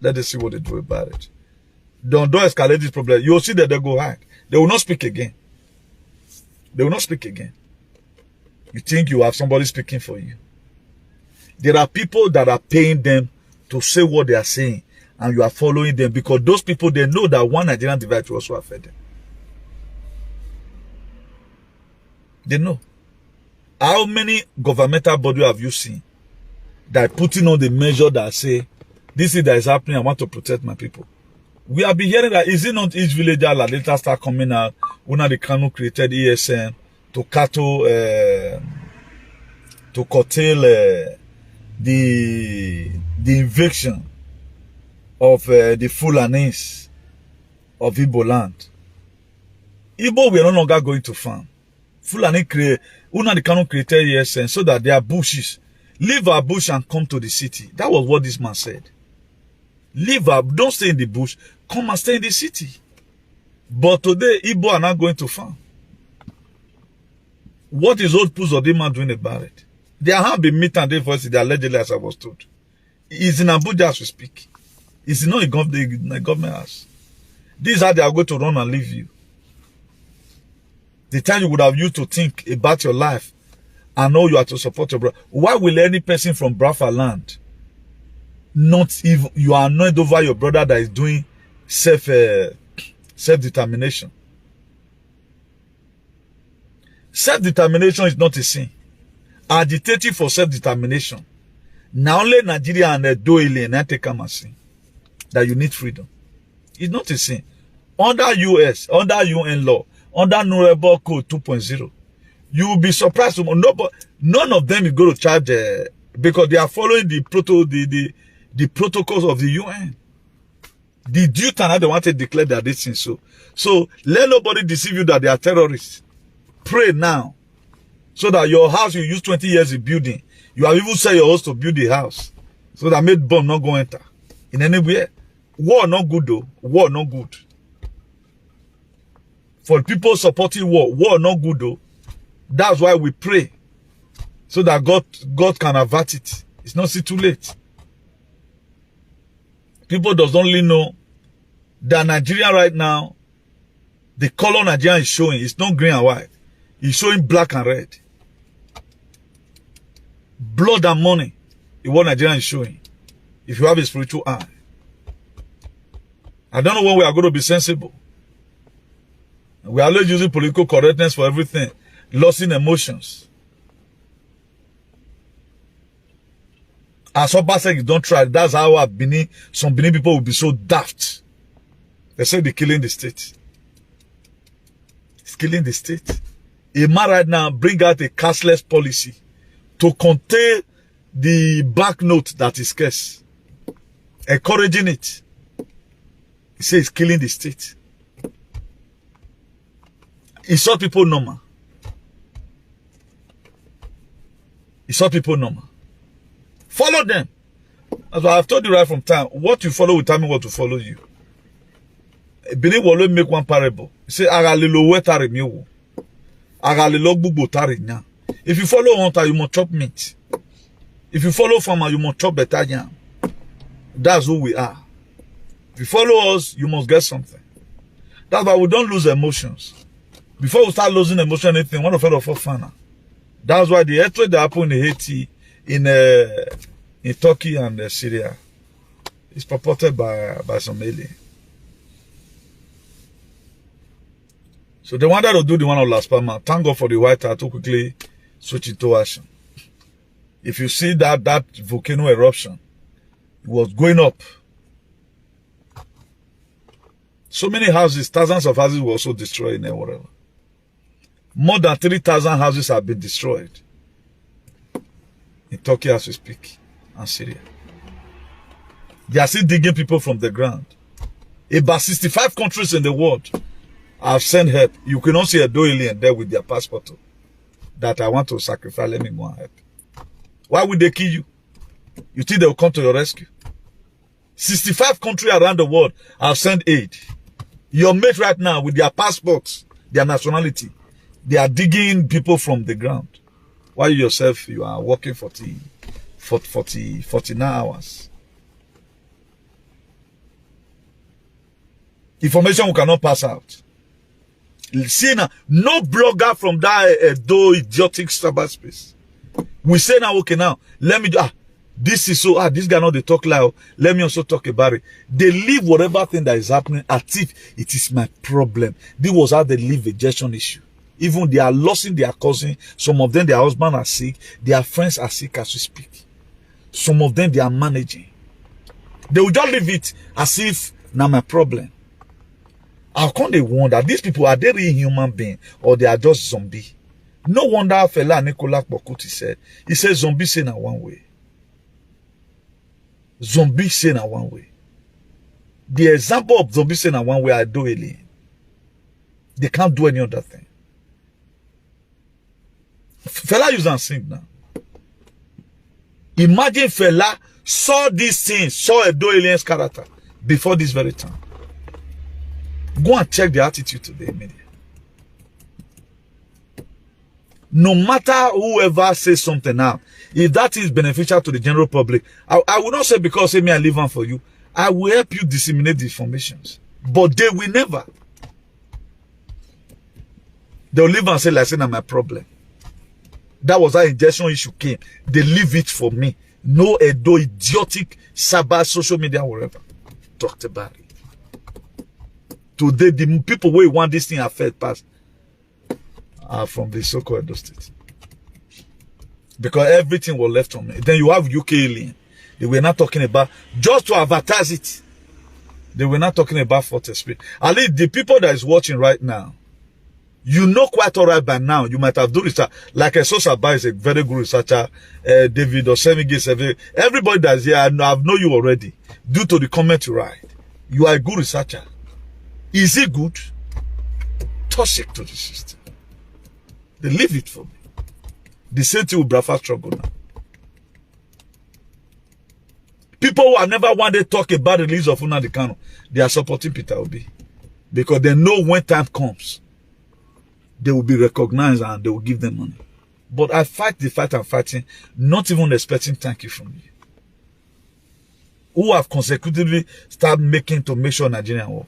Let us see what they do about it. Don't escalate this problem. You'll see that they go hide. They will not speak again. They will not speak again. You think you have somebody speaking for you. There are people that are paying them to say what they are saying. And you are following them. Because those people, they know that one Nigerian divide will also affect them. They know. How many governmental bodies have you seen that putting on the measure that say, this is that is happening, I want to protect my people? We have been hearing that, is it not each villager that later start coming out when the Kanu created ESN to curtail the invasion of the Fulanis of Igbo land. Igbo we are no longer going to farm. Fulani create, the Kanu created ESN so that their bushes, leave our bush and come to the city. That was what this man said. Leave our, don't stay in the bush, come and stay in the city. But today, Igbo are not going to farm. What is old Puzodima doing about it? There have been meet and day for it, allegedly, as I was told. It's in Abuja as we speak. It's not in the government house. These are they are going to run and leave you. The time you would have used to think about your life and know you are to support your brother. Why will any person from Brafa land not even, you are annoyed over your brother that is doing self-determination? Self-determination is not a sin. Agitating for self-determination. Now only Nigeria and Doile and take come and sin that you need freedom. It's not a sin. Under US, under UN law, under Nuremberg Code 2.0, you will be surprised. None of them is going to charge because they are following the protocols of the UN. The duty and they want to declare that this thing so. So let nobody deceive you that they are terrorists. Pray now. So that your house you use 20 years in building. You have even said your house to build the house. So that made bomb not go enter. In anywhere. War not good though. War not good. For people supporting war not good though. That's why we pray. So that God can avert it. It's not too late. People does only know that Nigeria right now, the color Nigeria is showing, it's not green and white. It's showing black and red. Blood and money is what Nigeria is showing. If you have a spiritual eye. I don't know when we are going to be sensible. We are always using political correctness for everything. Losing emotions. As Oba said, you don't try. That's how some Benin people will be so daft. They say they're killing the state. It's killing the state. A man right now bring out a cashless policy to contain the banknote that is scarce. Encouraging it. He says it's killing the state. It's all people normal. It's all people normal. Follow them. As I've told you right from time, what you follow will tell me what to follow you. Benin will make one parable. He say, Agalilo wetari miwo. Agalilo bubo tari nya. If you follow hunter, you must chop meat. If you follow farmer, you must chop better yam. That's who we are. If you follow us, you must get something. That's why we don't lose emotions. Before we start losing emotion, anything, one of us for fun. That's why the earthquake that happened in Haiti, in Turkey and Syria, is purported by some alien. So they wanted to do the one of Las Palmas. Thank God for the White House to quickly switch into action. If you see that volcano eruption, it was going up. So many houses, thousands of houses were also destroyed and whatever. More than 3,000 houses have been destroyed in Turkey as we speak, and Syria. They are still digging people from the ground. About 65 countries in the world have sent help. You cannot see a alien there with their passport that I want to sacrifice. Let me go and help. Why would they kill you? You think they will come to your rescue? 65 countries around the world have sent aid. Your mate right now with their passports, their nationality, they are digging people from the ground. While you yourself, you are working 49 hours. Information we cannot pass out. See now, no blogger from that Edo idiotic cyberspace. We say now, okay, now, let me do, this is so, this guy know they talk loud. Let me also talk about it. They leave whatever thing that is happening as if it is my problem. This was how they leave a rejection issue. Even they are losing their cousin. Some of them, their husband are sick. Their friends are sick as we speak. Some of them, they are managing. They will just leave it as if now my problem. How come they wonder, these people, are they really human beings or they are just zombie? No wonder fella Nicolas Bokuti said, he said zombie say na one way. Zombie say na one way. The example of zombie say na one way, I do alien. They can't do any other thing. Fella use and sing now. Imagine fella saw this thing, saw a do alien's character before this very time. Go and check the attitude today, media. No matter whoever says something now, if that is beneficial to the general public, I will not say because say me I leave on for you. I will help you disseminate the informations. But they will never. They will leave and say, like, say, my problem. That was how injection issue came. They leave it for me. No Edo idiotic cyber social media whatever talked about it. Today, the people who want this thing affect past are from the so-called Edo state. Because everything was left on me. Then you have UK alien. They were not talking about, just to advertise it. They were not talking about Fort Spirit. At least the people that is watching right now, you know quite all right by now. You might have done research. Like a Sosaba is a very good researcher. David or Semige, everybody that's here, I know you already. Due to the comment you write. You are a good researcher. Is it good? Toss it to the system. They leave it for me. The same thing with Brafa struggle now. People who have never wanted to talk about the release of Nnamdi Kanu, they are supporting Peter Obi. Because they know when time comes, they will be recognized and they will give them money. But I fight the fight I'm fighting, not even expecting thank you from you. Who have consecutively started making to make sure Nigeria work.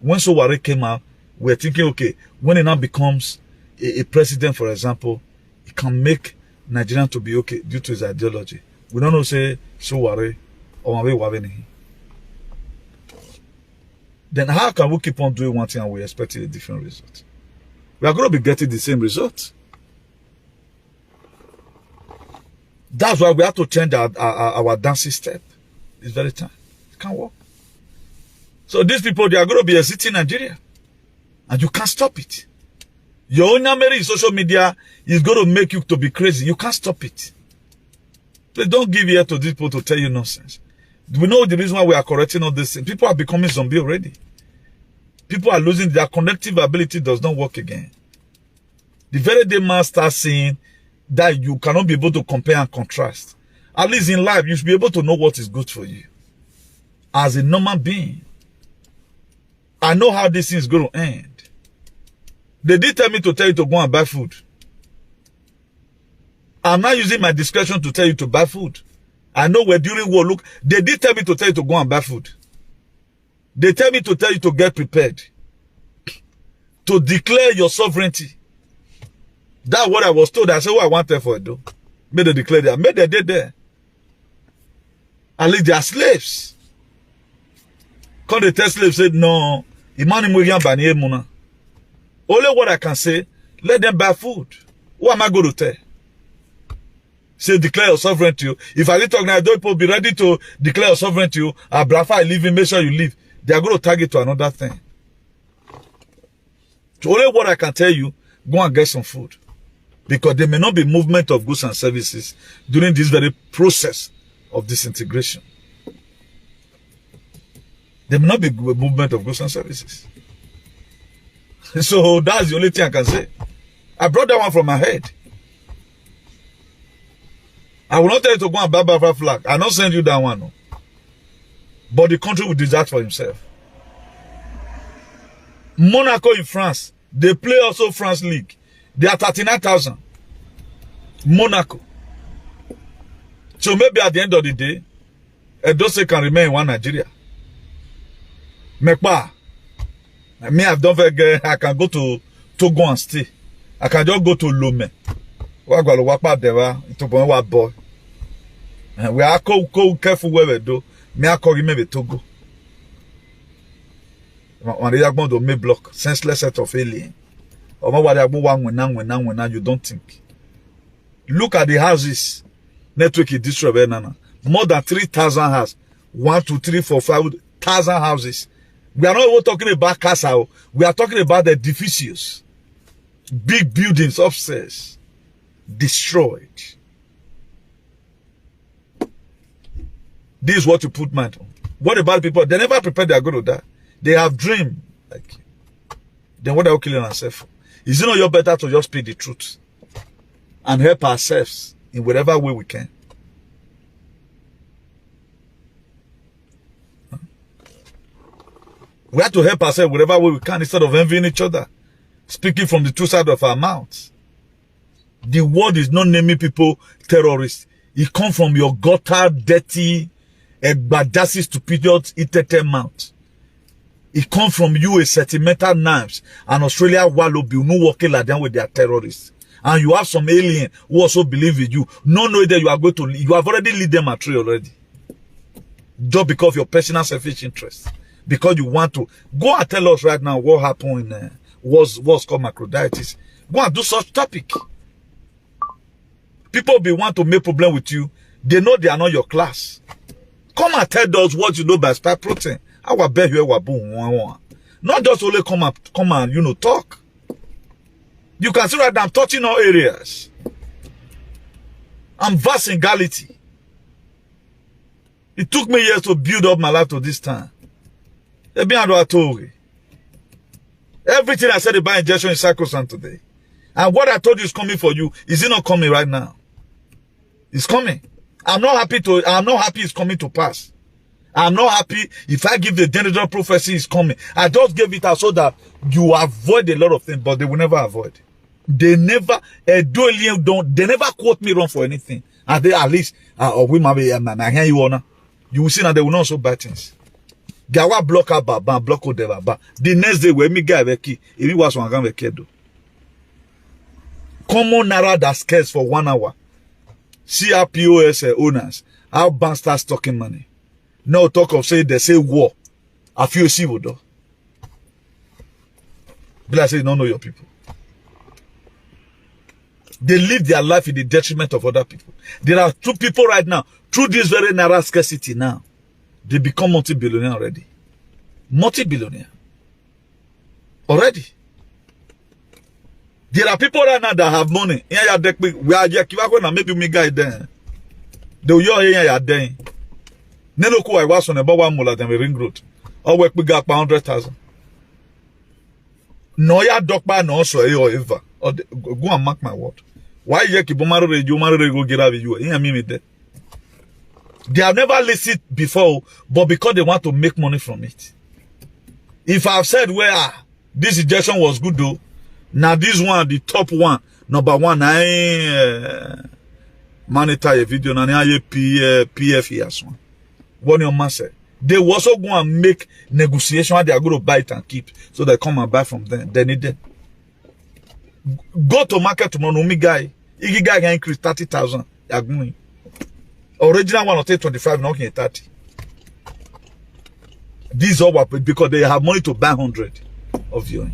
When Sowore came out, we're thinking, okay, when he now becomes a president, for example, he can make Nigeria to be okay due to his ideology. We don't know, say, Sowore or Wabeni. Then how can we keep on doing one thing and we're expecting a different result? We are going to be getting the same result. That's why we have to change our dancing step. It's very time. It can't work. So these people, they are going to be exiting Nigeria. And you can't stop it. Your own number in social media is going to make you to be crazy. You can't stop it. Please don't give ear to these people to tell you nonsense. We know the reason why we are correcting all this thing. People are becoming zombie already. People are losing their connective ability, does not work again. The very day man starts saying that you cannot be able to compare and contrast. At least in life, you should be able to know what is good for you. As a normal being. I know how this thing is going to end. They did tell me to tell you to go and buy food. I'm not using my discretion to tell you to buy food. I know we're during war. Look, they did tell me to tell you to go and buy food. They tell me to tell you to get prepared. To declare your sovereignty. That's what I was told. I said, what I wanted for it, though. May they declare that. May they did there. At least they are slaves. Quand they tell slaves, said, no, only what I can say, let them buy food. What am I going to tell? Say, declare your sovereignty. If I recognize those people be ready to declare your sovereignty, Abrafa, leave, make sure you leave. They are going to target to another thing. So only what I can tell you, go and get some food. Because there may not be movement of goods and services during this very process of disintegration. There may not be movement of goods and services. So that's the only thing I can say. I brought that one from my head. I will not tell you to go and buy Biafra flag. I will not send you that one. No. But the country will decide for himself. Monaco in France, they play also France League. They are 39,000. Monaco. So maybe at the end of the day, Edo can remain in one Nigeria. Mekpa. Me, I've done very I can go to Togo and stay. I can just go to Lome. We are careful where we do. Me, I call him Togo. On the Yagmon do me block. Senseless set of alien. Or what you don't think. Look at the houses. Network is destroyed. More than 3,000 houses. 1, 2, 3, 4, 5,000 houses. We are not even talking about castle. We are talking about the edificios. Big buildings upstairs. Destroyed. This is what you put mind on. What about people? They never prepare they are going to die. They have dream. Like, then what are you killing ourselves for? Is it not your better to just speak the truth? And help ourselves in whatever way we can? We have to help ourselves whatever way we can instead of envying each other. Speaking from the two sides of our mouths. The word is not naming people terrorists. It comes from your gutter, dirty, badassy, stupid, itete mouth. It comes from you, a sentimental knives. And Australia wallow be no working like them with their terrorists. And you have some alien who also believe in you. No know that you are going to, you have already lead them a tree already. Just because of your personal selfish interest. Because you want to. Go and tell us right now what happened in, what's called macroditis. Go and do such topic. People be want to make problem with you. They know they are not your class. Come and tell us what you know by spike protein. I will bet you not just only come and you know talk. You can see right now I'm touching all areas. I'm vast in Galilee. It took me years to build up my life to this time. Everything I said about injection is sacrosanct today. And what I told you is coming for you. Is it not coming right now? It's coming. I'm not happy it's coming to pass. I'm not happy if I give the general prophecy is coming. I just gave it out so that you avoid a lot of things, but they will never avoid. They never, they never quote me wrong for anything. And they at least, we might be, I hear you honor. You will see that they will not so bad things. Gawa block up, block out the next day, when me guy veki, if he was one gun veki. Common narrow that scares for 1 hour. CRPOS owners, how banks start stocking money. No talk of say they say war. I feel see what though. But I say you don't know your people. They live their life in the detriment of other people. There are 2 people right now, through this very narrow scarcity now, they become multi-billionaire already. Multi-billionaire. Already. There are people right now that have money. We are here, maybe me guy there. They will here there. Neloku I was on about 1 mula than we ring road. Or work big up 100,000. No ya dokba no so or ever. Or go and mark my word. Why you keep go get out with you? They have never listened before, but because they want to make money from it. If I've said where this injection was good though, now this one, the top one, number 1, monitor a video na ye PF yes one. What your man say? They will also go and make negotiation. They are going to buy it and keep, so they come and buy from them. They need them. Go to market tomorrow, me guy. If guy can increase 30,000, they are going. Original one will take 25, now can 30. These are what because they have money to buy 100 of you.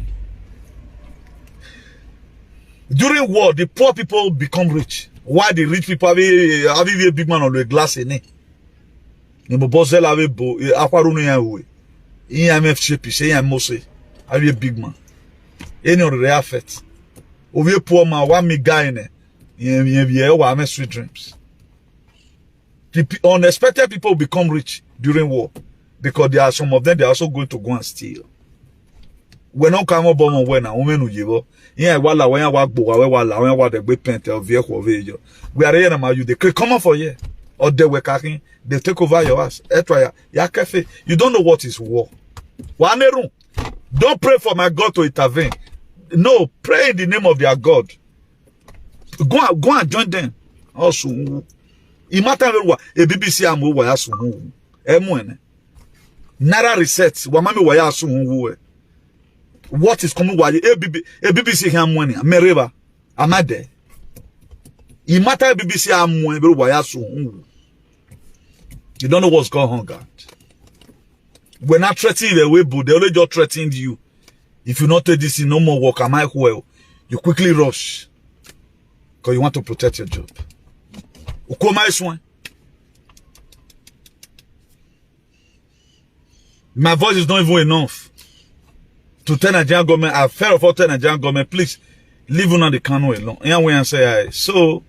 During war, the poor people become rich. Why the rich people have a big man on the glass in it? You bozel have a aquarun in way. IMF shape, say I'm mostly have a big man. Any of the effect. Over poor man, one me guy in it. I'm sweet dreams. The unexpected people become rich during war because there are some of them they are also going to go and steal. When on come up on when a woman who give yeah, wala when I walk wala when what the way paint or vehicle video. We are here now you they come on for you or they were cracking, they take over your ass. You don't know what is war. Don't pray for my God to intervene. No, pray in the name of their God. Go and join them. Also, it matter what a BBC amu wa yasu hu. Emwene. Nara reset. Wamami wa yasu hu. What is coming? Why a BBC hamwene? Mereba. Amade. It matter BBC amu wa yasu hu. You don't know what's going on, God. We're not threatening the way, but they only just threatened you. If you not take this in no more work, am I well? You quickly rush. Because you want to protect your job. My voice is not even enough to tell Nigerian government, I've fed of all tell Nigerian government, please leave on the canoe alone. And we say, so,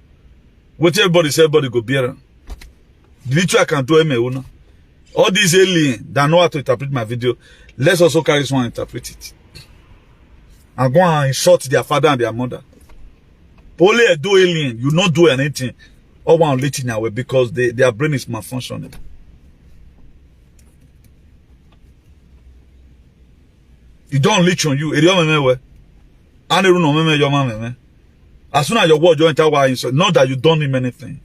what everybody say, everybody go bear. The little I can do, all these aliens that know how to interpret my video, let's also carry someone and interpret it. And go and insult their father and their mother. Only a do alien, you not do anything. Or one letting away because their brain is malfunctioning. You don't leech on you. As soon as your word join tower, not that you don't need anything.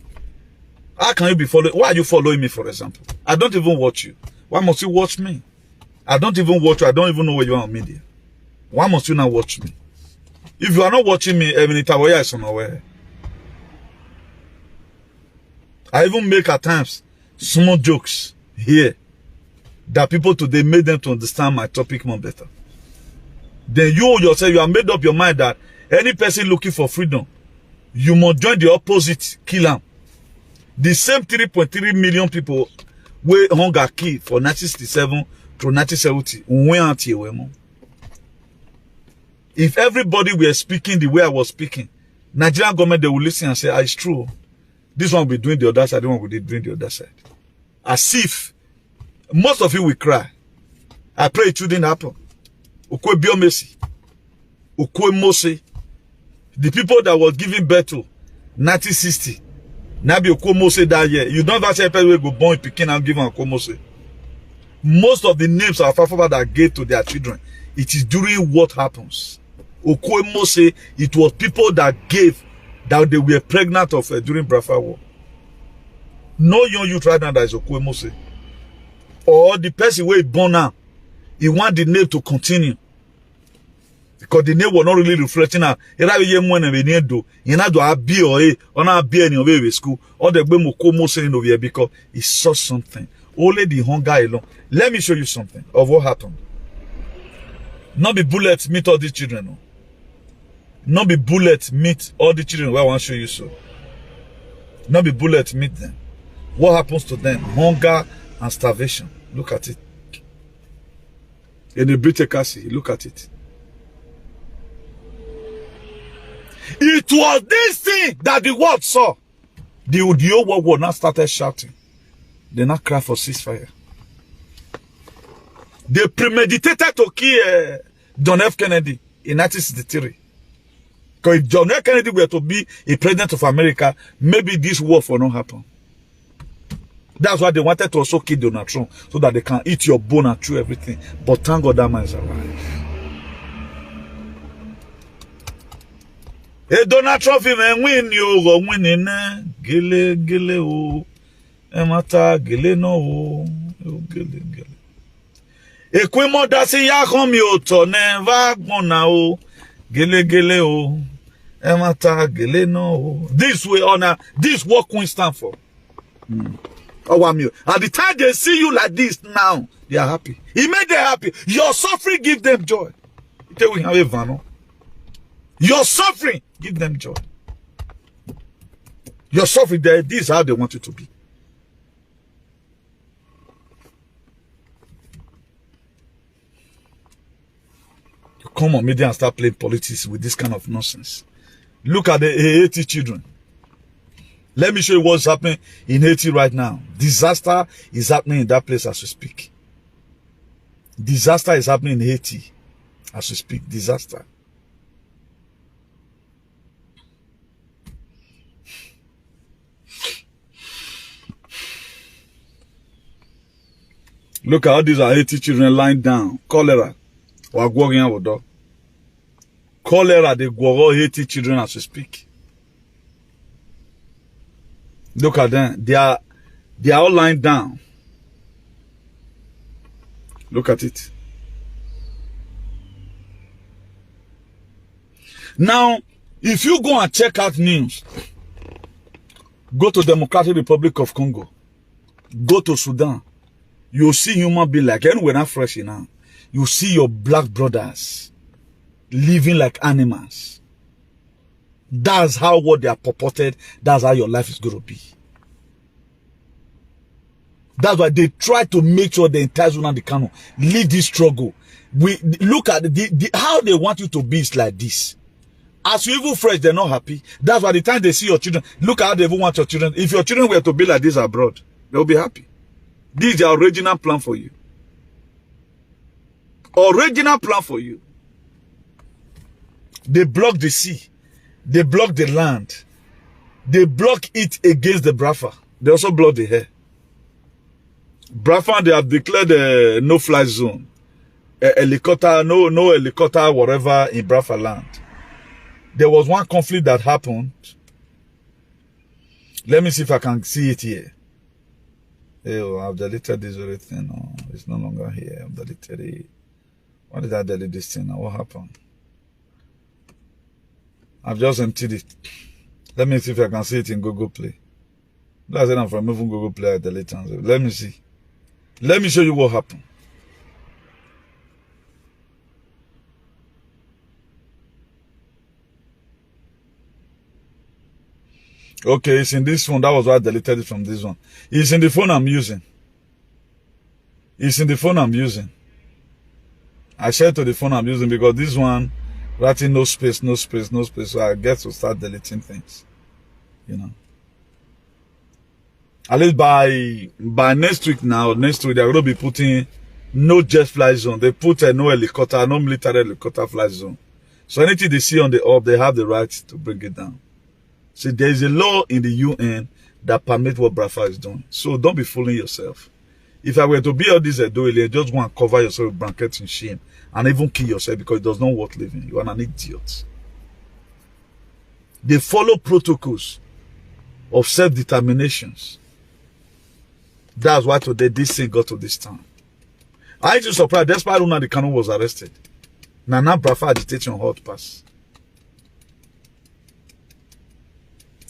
How can you be following? Why are you following me, for example? I don't even watch you. Why must you watch me? I don't even watch you. I don't even know where you are on media. Why must you not watch me? If you are not watching me, I even make at times small jokes here that people today made them to understand my topic more better. Then you yourself, you have made up your mind that any person looking for freedom, you must join the opposite, kill them. The same 3.3 million people were hunger key for 1967 to 1970. If everybody were speaking the way I was speaking, Nigerian government, they will listen and say, it's true. This one will be doing the other side, this one will be doing the other side. As if most of you will cry. I pray it shouldn't happen. Ukwe Biomesi. Ukwe Mose. The people that was giving birth to 1960. Nabi Ukwe Mose that year. You don't ever say people will go born Pekin and give them Ukwe Mose. Most of the names of our fathers that gave to their children, it is during what happens. Ukwe Mose, it was people that gave that they were pregnant of during Biafra War. No young youth right now that is Ukwe Mose. Or the person who is born now, he want the name to continue. Because the name was not really reflecting now. Because he saw something. Only the hunger alone. Let me show you something of what happened. Not be bullets meet all these children. No. Not be bullets meet all the children. Where I want to show you so. Not be bullets meet them. What happens to them? Hunger and starvation. Look at it. In the British Cassie, look at it. It was this thing that the world saw. The whole world now started shouting. They now cry for ceasefire. They premeditated to kill John F. Kennedy in 1963. Because if John F. Kennedy were to be a president of America, maybe this war will not happen. That's why they wanted to also kill Donald Trump, so that they can eat your bone and chew everything. But thank God that man is alive. Edo na trophy men win you go winning gele gele o. Emata gele no o. Gele gele. Ekwimo dasi ya komi oto never gonna o. Gele gele o. Emata gele no o. This way honor, this what Queen stand for. At the time they see you like this now, they are happy. It made them happy. Your suffering give them joy. We have a vano. Your suffering give them joy. Your suffering, this is how they want you to be. You come on media and start playing politics with this kind of nonsense. Look at the Haiti children. Let me show you what's happening in Haiti right now. Disaster is happening in that place as we speak. Disaster is happening in Haiti as we speak. Disaster. Look at how these are Haiti children lying down. Cholera. Cholera, they go Haiti children as we speak. Look at them. They are all lying down. Look at it. Now, if you go and check out news, go to Democratic Republic of Congo, go to Sudan, you'll see human being like anywhere not fresh now. You see your black brothers living like animals. That's how what they are purported, that's how your life is going to be. That's why they try to make sure the entire zone and the Kano leave this struggle. We look at how they want you to be is like this. As you even fresh, they're not happy. That's why the time they see your children, look at how they even want your children. If your children were to be like this abroad, they'll be happy. This is their original plan for you. Original plan for you. They block the sea. They block the land. They block it against the Brafa. They also block the air. Brafa, they have declared a no-fly zone. A helicopter, no helicopter, whatever in Brafa land. There was one conflict that happened. Let me see if I can see it here. Oh, I've deleted this very thing. No, it's no longer here. I've deleted it. Why did I delete this thing now? What happened? I've just emptied it. Let me see if I can see it in Google Play. That's it. I'm from moving Google Play. I delete it. Let me see. Let me show you what happened. Okay, it's in this one. That was why I deleted it from this one. It's in the phone I'm using. It's in the phone I'm using. I shared to the phone I'm using because this one, writing no space, no space, no space. So I get to start deleting things. You know. At least by next week now, next week, they're going to be putting no jet fly zone. They put no helicopter, no military helicopter fly zone. So anything they see on the up, they have the right to bring it down. See, there is a law in the UN that permits what Brafa is doing. So don't be fooling yourself. If I were to be all this Edo, just go and cover yourself with blankets and shame and even kill yourself because it does not worth living. You are an idiot. They follow protocols of self-determinations. That's why today this thing got to this time. I ain't surprised. Despite Una the Kanu was arrested. Nana Brafa agitation hot pass.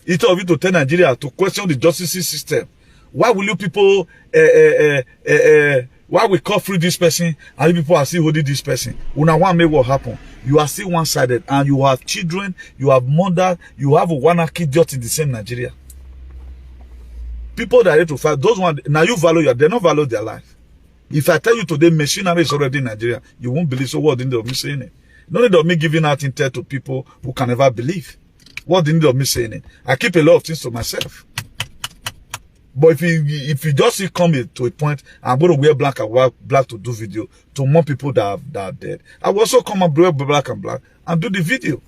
Each of you to tell Nigeria to question the justice system. Why will you people why we call free this person and you people are still holding this person? Una want make what happen? You are still one-sided and you have children, you have mother, you have a one-kid idiot in the same Nigeria. People that are here to fight, those ones, now you value, they don't value their life. If I tell you today, machinery is already in Nigeria, you won't believe. So what did of me saying it? No need of me giving out intel to people who can never believe. What did of me saying it? I keep a lot of things to myself. But if you just come to a point, I'm going to wear black and black to do video to more people that are dead. I will also come and wear black and black and do the video.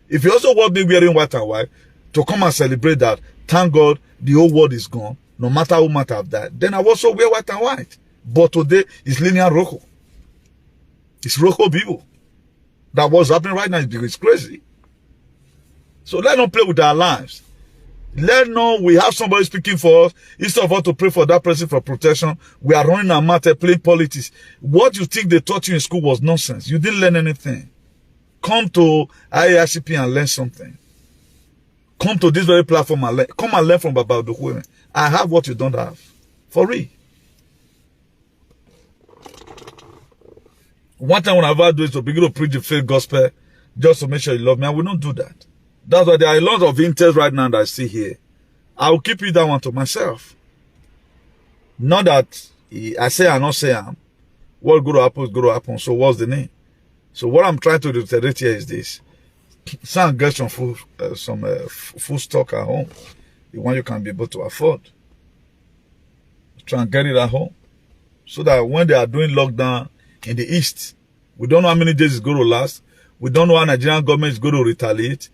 If you also want me wearing white and white to come and celebrate that, thank God the whole world is gone, no matter who might have died, then I will also wear white and white. But today it's linear Rocco. It's Rocco people. That what's happening right now is crazy. So let's not play with our lives. Let's know we have somebody speaking for us. Instead of us to pray for that person for protection, we are running our mouth and playing politics. What you think they taught you in school was nonsense. You didn't learn anything. Come to IACP and learn something. Come to this very platform and learn. Come and learn from Baba Odukweme. I have what you don't have. For real. One time when I ever do is to begin to preach the faith gospel just to make sure you love me. I will not do that. That's why there are a lot of interest right now that I see here. I will keep it that one to myself. Not that I say I not say I'm. What good to happen is good to happen. So what's the name? So what I'm trying to reiterate here is this. Some get some food stock at home. The one you can be able to afford. Try and get it at home. So that when they are doing lockdown in the East, we don't know how many days it's going to last. We don't know how Nigerian government is going to retaliate.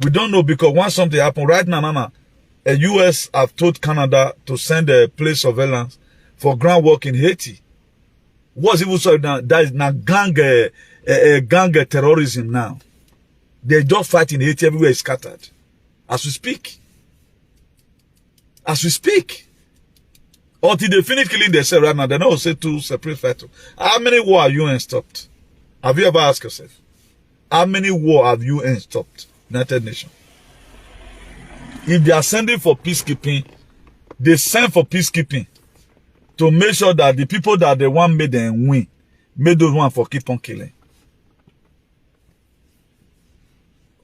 We don't know because once something happens right now, a US have told Canada to send a place surveillance for groundwork in Haiti. What's even so now? That is now gang terrorism now. They just fight in Haiti everywhere is scattered. As we speak. As we speak. Until they finish killing themselves right now, they don't say two separate fighters. How many war have UN stopped? Have you ever asked yourself? How many war have UN stopped? United Nations. If they are sending for peacekeeping, they send for peacekeeping to make sure that the people that they want made them win, made those one for keep on killing.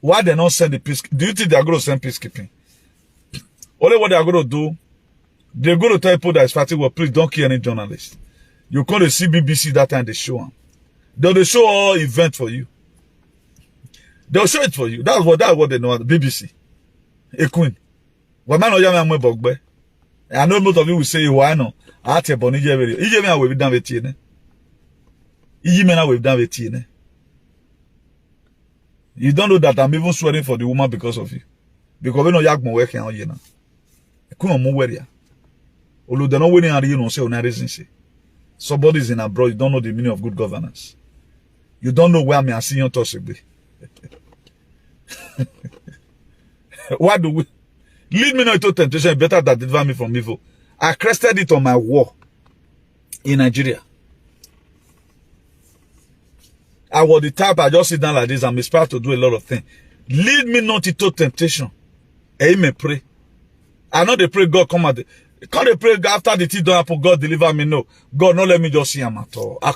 Why they not send the peacekeeping? Do you think they are going to send peacekeeping? Only what they are going to do, they're going to tell people that is fighting, well, please don't kill any journalist. You call the CBBC that time they show them. They'll show all event for you. They'll show it for you. That's what they know. BBC. A queen. Well, man, I know most of you will say, why no? I tell you, I will be done with you. You don't know that I'm even swearing for the woman because of you. Because we know you are working on you now. I couldn't move where you are. Although they're not waiting at you, no say, no reason. Somebody's in abroad, you don't know the meaning of good governance. You don't know where me are seeing your touch. Why do we lead me not into temptation? Better than deliver me from evil. I crested it on my war in Nigeria. I was the type I just sit down like this. I'm inspired to do a lot of things. Lead me not into temptation. Amen. Pray. I know they pray God come at the. Can't they pray God after the tea don't happen? God deliver me. No, God not let me just see him at all. I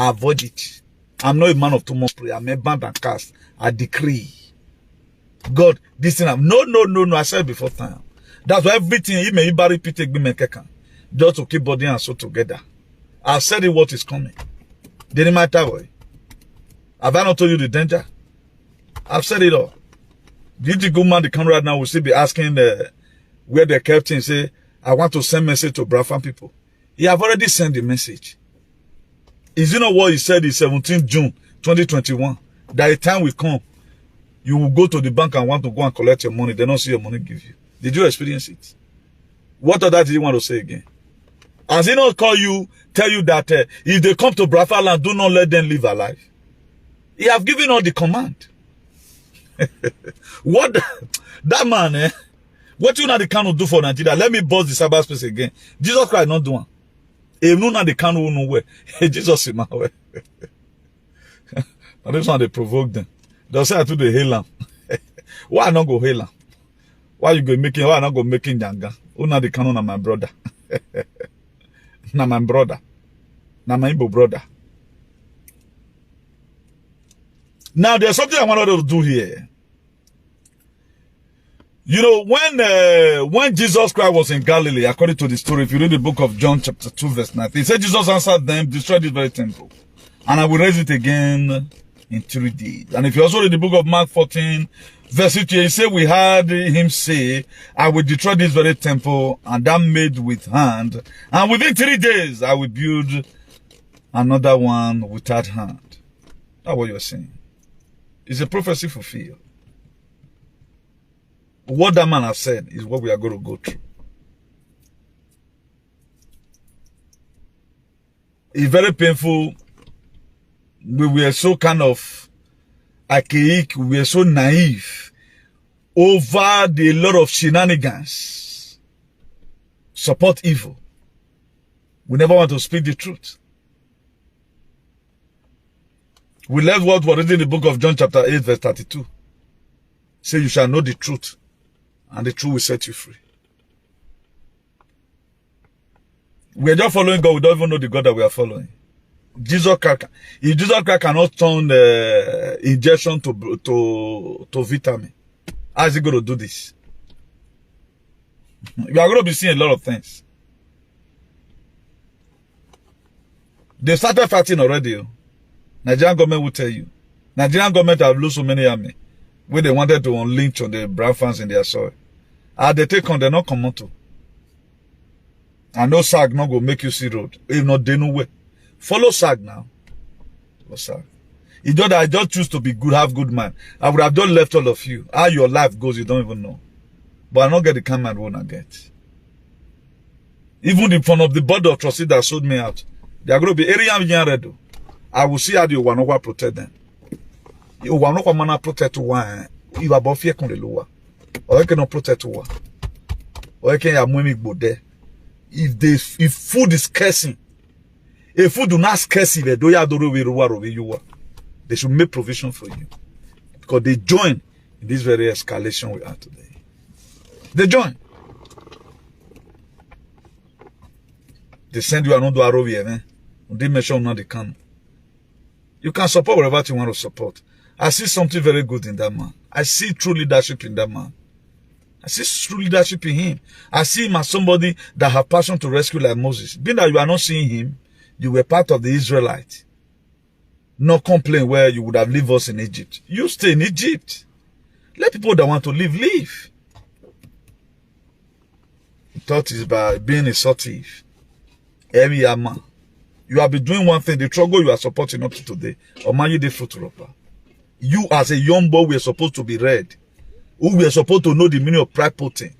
avoid it. I'm not a man of too much prayer. I'm a band and cast. I decree. God, this thing. No. I said before time. That's why everything he may repeat just to keep body and soul together. I've said it what is coming. Didn't matter why. Have I not told you the danger? I've said it all. Do you think woman the camera right now will still be asking where they kept him say, I want to send message to Brafan people. He have already sent the message. Is you know what he said in 17 June 2021? That a time will come, you will go to the bank and want to go and collect your money. They don't see your money give you. Did you experience it? What other did you want to say again? Has he not call you, tell you that if they come to Brafa land, do not let them live alive? He have given all the command. What that man, what you know the can do for Nigeria? Let me bust the cyberspace again. Jesus Christ not doing. If no na the can nowhere. Jesus is my way. And this one they provoke them. They'll say I to the hail them. Why not go hail them? Why you go making? Why not go making janga? Who na the can na my brother? Na my brother. Na my Igbo brother. Now there's something I wanted to do here. You know, when Jesus Christ was in Galilee, according to the story, if you read the book of John chapter 2 verse 9, he said Jesus answered them, destroy this very temple, and I will raise it again in 3 days. And if you also read the book of Mark 14 verse 50, he said we heard him say, I will destroy this very temple, and that made with hand, and within 3 days I will build another one without hand. That's what you're saying. It's a prophecy fulfilled. What that man has said is what we are going to go through. It's very painful. We were so kind of, archaic, we were so naive over the lot of shenanigans, support evil. We never want to speak the truth. We left what was written in the book of John chapter 8 verse 32. Say you shall know the truth, and the truth will set you free. We are just following God. We don't even know the God that we are following. Jesus Christ. If Jesus Christ cannot turn injection to vitamin, how is he going to do this? You are going to be seeing a lot of things. They started fighting already. Nigerian government will tell you. Nigerian government have lost so many army where they wanted to lynch on the brown fans in their soil. And they take on, they're not come to. And no SAG not go make you see road. If not, they know where. Follow SAG now. Follow SAG. It's just that I just choose to be good, have good man. I would have just left all of you. How your life goes, you don't even know. But I don't get the kind man I get. Even in front of the board of trustees that sold me out, they are going to be Naija Edo. I will see how you want to protect them. You want to protect one. You are about fear con the lower. Or you cannot protect one. Or you can have money go there. If food is scarcing, if food do not scarce, they should make provision for you. Because they join in this very escalation we are today. They join. They send you another Arovia, man. They mention now they can. You can support whatever you want to support. I see something very good in that man. I see true leadership in that man. I see true leadership in him. I see him as somebody that have passion to rescue like Moses. Being that you are not seeing him, you were part of the Israelites. No complain where you would have left us in Egypt. You stay in Egypt. Let people that want to live, live. The thought is by being assertive. Every man. You have been doing one thing, the struggle you are supporting up to today. Or man, you did fruit rapper. You as a young boy, we are supposed to be read. We are supposed to know the meaning of pride protein.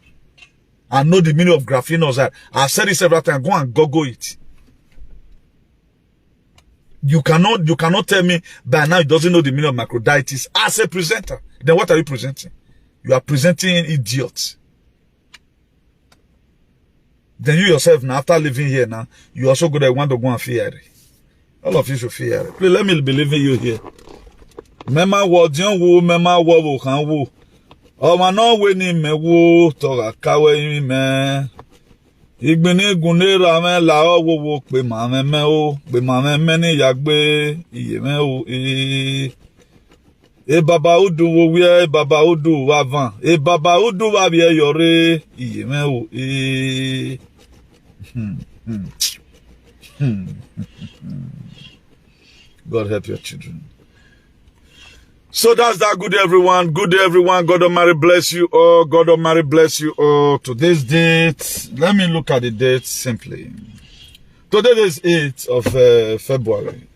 And know the meaning of graphene oxide. I've said it several times. Go and Google it. You cannot tell me by now it doesn't know the meaning of microdiatis as a presenter. Then what are you presenting? You are presenting idiots. Then you yourself now, after living here now, you also go there want to go and fear it. All of you should fear it. Please let me believe in you here. Mema wo dion wo mema wo kan wo. O ma no we ni me wo to ga kawe me. Igbini gunne ra me la o wo pe ma me o pe ma me ni yagbe iye me o e baba udu wo wi baba udu wa van e baba udu wa bi e yore iye me o God help your children. So that's that. Good day, everyone. Good day, everyone. God Almighty bless you all. God Almighty bless you all. Today's date. Let me look at the date simply. Today is 8th of February.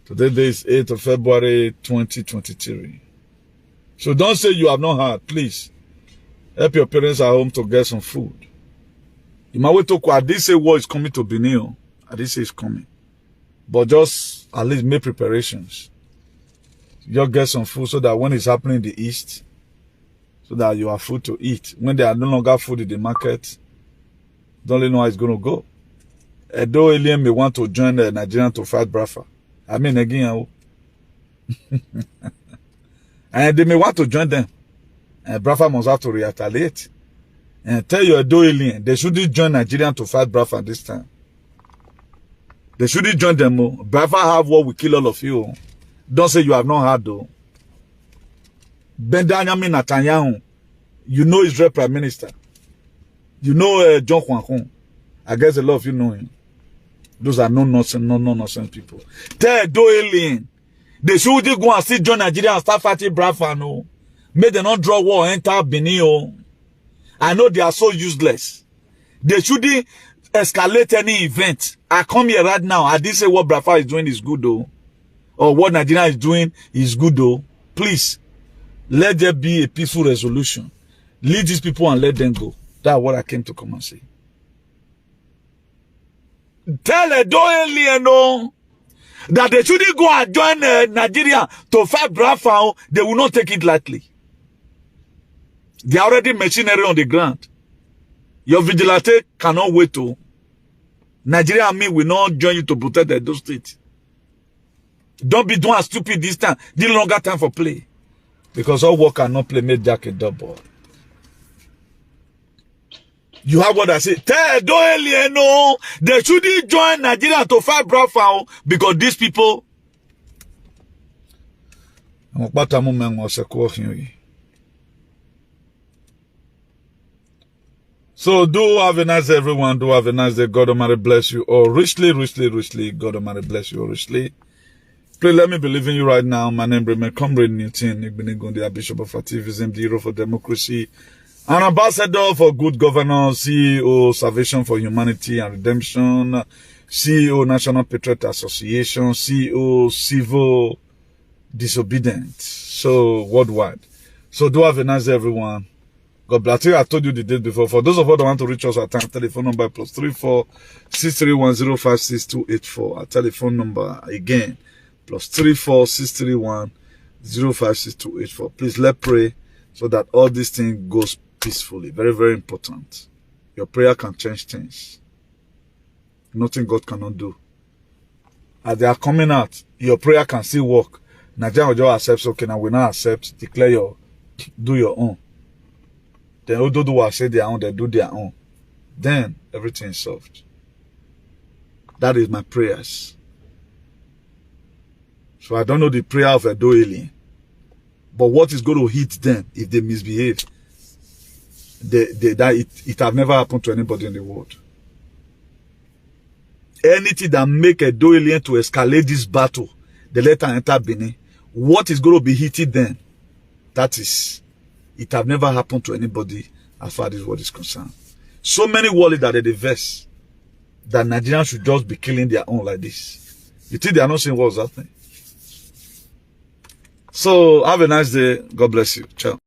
Today is 8th of February 2023. So don't say you have not heard. Please help your parents at home to get some food. In my way to I did say war is coming to Benin. I did say it's coming. But just at least make preparations. Just get some food so that when it's happening in the east, so that you have food to eat. When there are no longer food in the market, don't really know how it's going to go. Edo alien may want to join the Nigerian to fight Biafra. I mean, again, and they may want to join them. And Biafra must have to retaliate. And tell your Edo alien, they shouldn't join Nigerian to fight Biafra this time. They shouldn't join them. Biafra have war, we kill all of you. Don't say you have not heard though. Benjamin Netanyahu, you know Israel Prime Minister. You know John Kwankun. I guess a lot of you know him. Those are no nonsense people. Tell do alien. They should go and see John Nigeria and start fighting Biafra. No. May they not draw war, enter Benin. I know they are so useless. They shouldn't escalate any event. I come here right now. I didn't say what Biafra is doing is good though. Or what Nigeria is doing is good though. Please, let there be a peaceful resolution. Lead these people and let them go. That's what I came to come and say. Tell a do alien no. that they shouldn't go and join Nigeria to fight Biafra, they will not take it lightly. They are already machinery on the ground. Your vigilante cannot wait to. Nigeria and me will not join you to protect the Edo State. Don't be doing stupid this time. This longer time for play. Because all work cannot play make Jack a double. You have what I say. Tell Edo alien, no. They shouldn't join Nigeria to fight Biafra because these people. So do have a nice day, everyone. Do have a nice day. God Almighty bless you all richly, richly, richly. God Almighty bless you all richly. Please let me believe in you right now. My name is Comrade Newton, the Bishop of Activism, the hero for democracy, an ambassador for good governance, CEO, Salvation for Humanity and Redemption, CEO, National Patriot Association, CEO, Civil Disobedience. So worldwide. So do have a nice day, everyone. God bless you. I told you the day before. For those of us that want to reach us, our telephone number +34 631 056284. Our telephone number again +34 631 056284. Please let's pray so that all this thing goes peacefully. Very, very important. Your prayer can change things. Nothing God cannot do. As they are coming out, your prayer can still work. Nigeria will just accept, okay, now we now accept, declare your, do your own. Then all do what say their own, they do their own. Then everything is solved. That is my prayers. So I don't know the prayer of Edo alien. But what is going to hit them if they misbehave? It have never happened to anybody in the world. Anything that make Edo alien to escalate this battle, they let her enter Benin. What is going to be hitting them? That is, it have never happened to anybody as far as this world is concerned. So many worries that they verse that Nigerians should just be killing their own like this. You think they are not saying what's happening? So have a nice day. God bless you. Ciao.